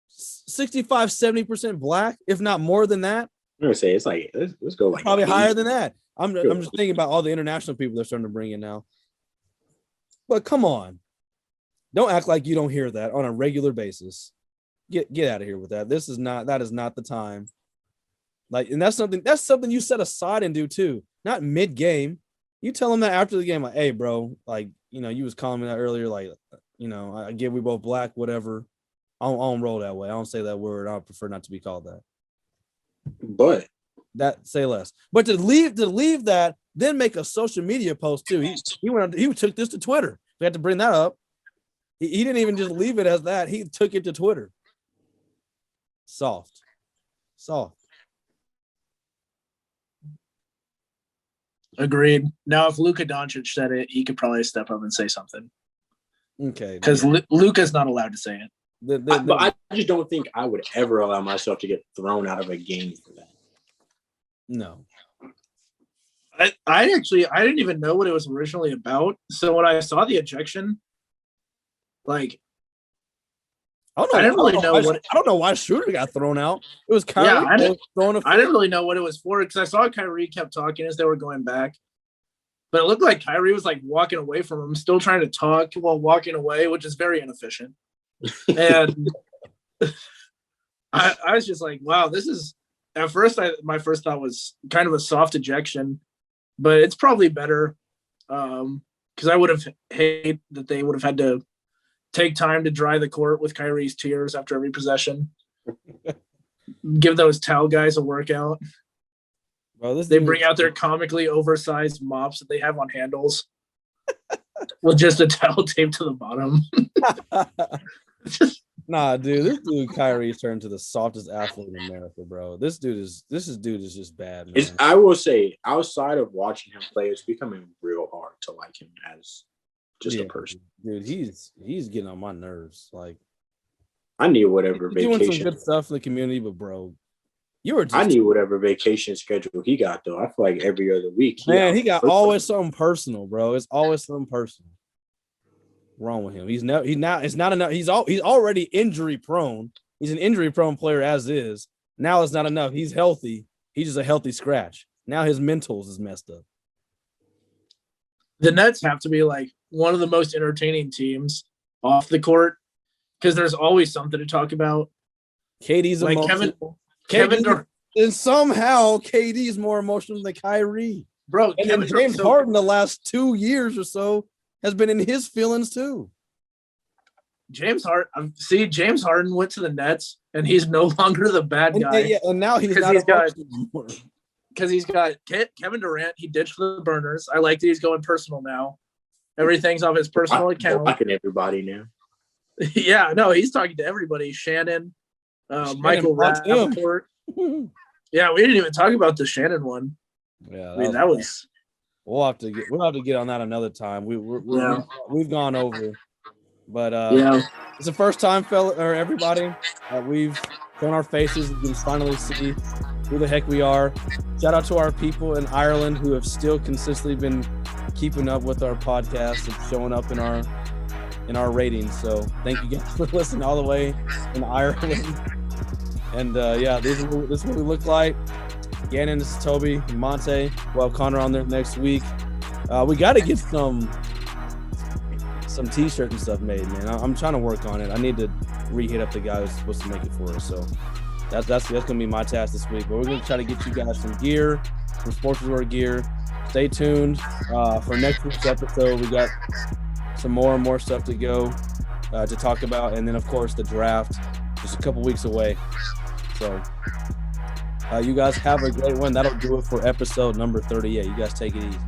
65, 70% black, if not more than that. I'm gonna say it's like let's go like probably higher than that. I'm just thinking about all the international people they're starting to bring in now. But come on. Don't act like you don't hear that on a regular basis. Get out of here with that. That is not the time. Like, and that's something you set aside and do too. Not mid-game. You tell them that after the game, like, hey, bro, like, you was calling me that earlier, like, I get we both black, whatever. I don't roll that way. I don't say that word. I prefer not to be called that. But that say less. But to leave that, then make a social media post too. He took this to Twitter. We had to bring that up. He didn't even just leave it as that. He took it to Twitter. Soft. Agreed. Now, if Luka Doncic said it, he could probably step up and say something. Okay. Because Luka's not allowed to say it. But I just don't think I would ever allow myself to get thrown out of a game for that. No. I didn't even know what it was originally about. So when I saw the ejection, like, I don't know why Shooter got thrown out. It was Kyrie. Yeah, I didn't really know what it was for because I saw Kyrie kept talking as they were going back. But it looked like Kyrie was like walking away from him, still trying to talk while walking away, which is very inefficient. And I was just like, wow, this is at first my first thought was kind of a soft ejection, but it's probably better because I would have hated that they would have had to take time to dry the court with Kyrie's tears after every possession. Give those towel guys a workout. Bro, they bring out their comically oversized mops that they have on handles with just a towel taped to the bottom. Nah, dude, this dude Kyrie's turned to the softest athlete in America, bro. This dude is just bad, man. I will say, outside of watching him play, it's becoming real hard to like him as just a person. Dude, he's getting on my nerves. Like, I need whatever vacation. Doing some good stuff in the community, but bro, I need whatever vacation schedule he got though. I feel like every other week. He got always something personal, bro. It's always something personal wrong with him. It's not enough. He's already injury prone. He's an injury prone player as is. Now it's not enough. He's healthy. He's just a healthy scratch. Now his mentals is messed up. The Nets have to be like one of the most entertaining teams off the court because there's always something to talk about. KD's like Kevin Durant, and somehow KD's more emotional than Kyrie, bro. And James Harden the last 2 years or so has been in his feelings too. James Harden went to the Nets and he's no longer the bad guy. And now he's not anymore. Because he's got Kevin Durant. He ditched the burners. I like that he's going personal now. Everything's off his personal account. Talking to everybody now. Yeah, no, he's talking to everybody. Shannon, Michael Rappaport. Yeah, we didn't even talk about the Shannon one. Yeah, that was. We'll have to get on that another time. We've gone over, but it's the first time, everybody, we've shown our faces. We can finally see who the heck we are. Shout out to our people in Ireland who have still consistently been keeping up with our podcast and showing up in our ratings. So thank you guys for listening all the way in Ireland. And this is what we look like. Gannon, this is Toby, Montae. We'll have Connor on there next week. We got to get some t-shirt and stuff made, man. I'm trying to work on it. I need to re-hit up the guy who's supposed to make it for us. So that's gonna be my task this week. But we're gonna try to get you guys some gear, some sports resort gear. Stay tuned for next week's episode. We got some more and more stuff to go to talk about, and then of course the draft just a couple weeks away. So you guys have a great one. That'll do it for episode number 38. You guys take it easy.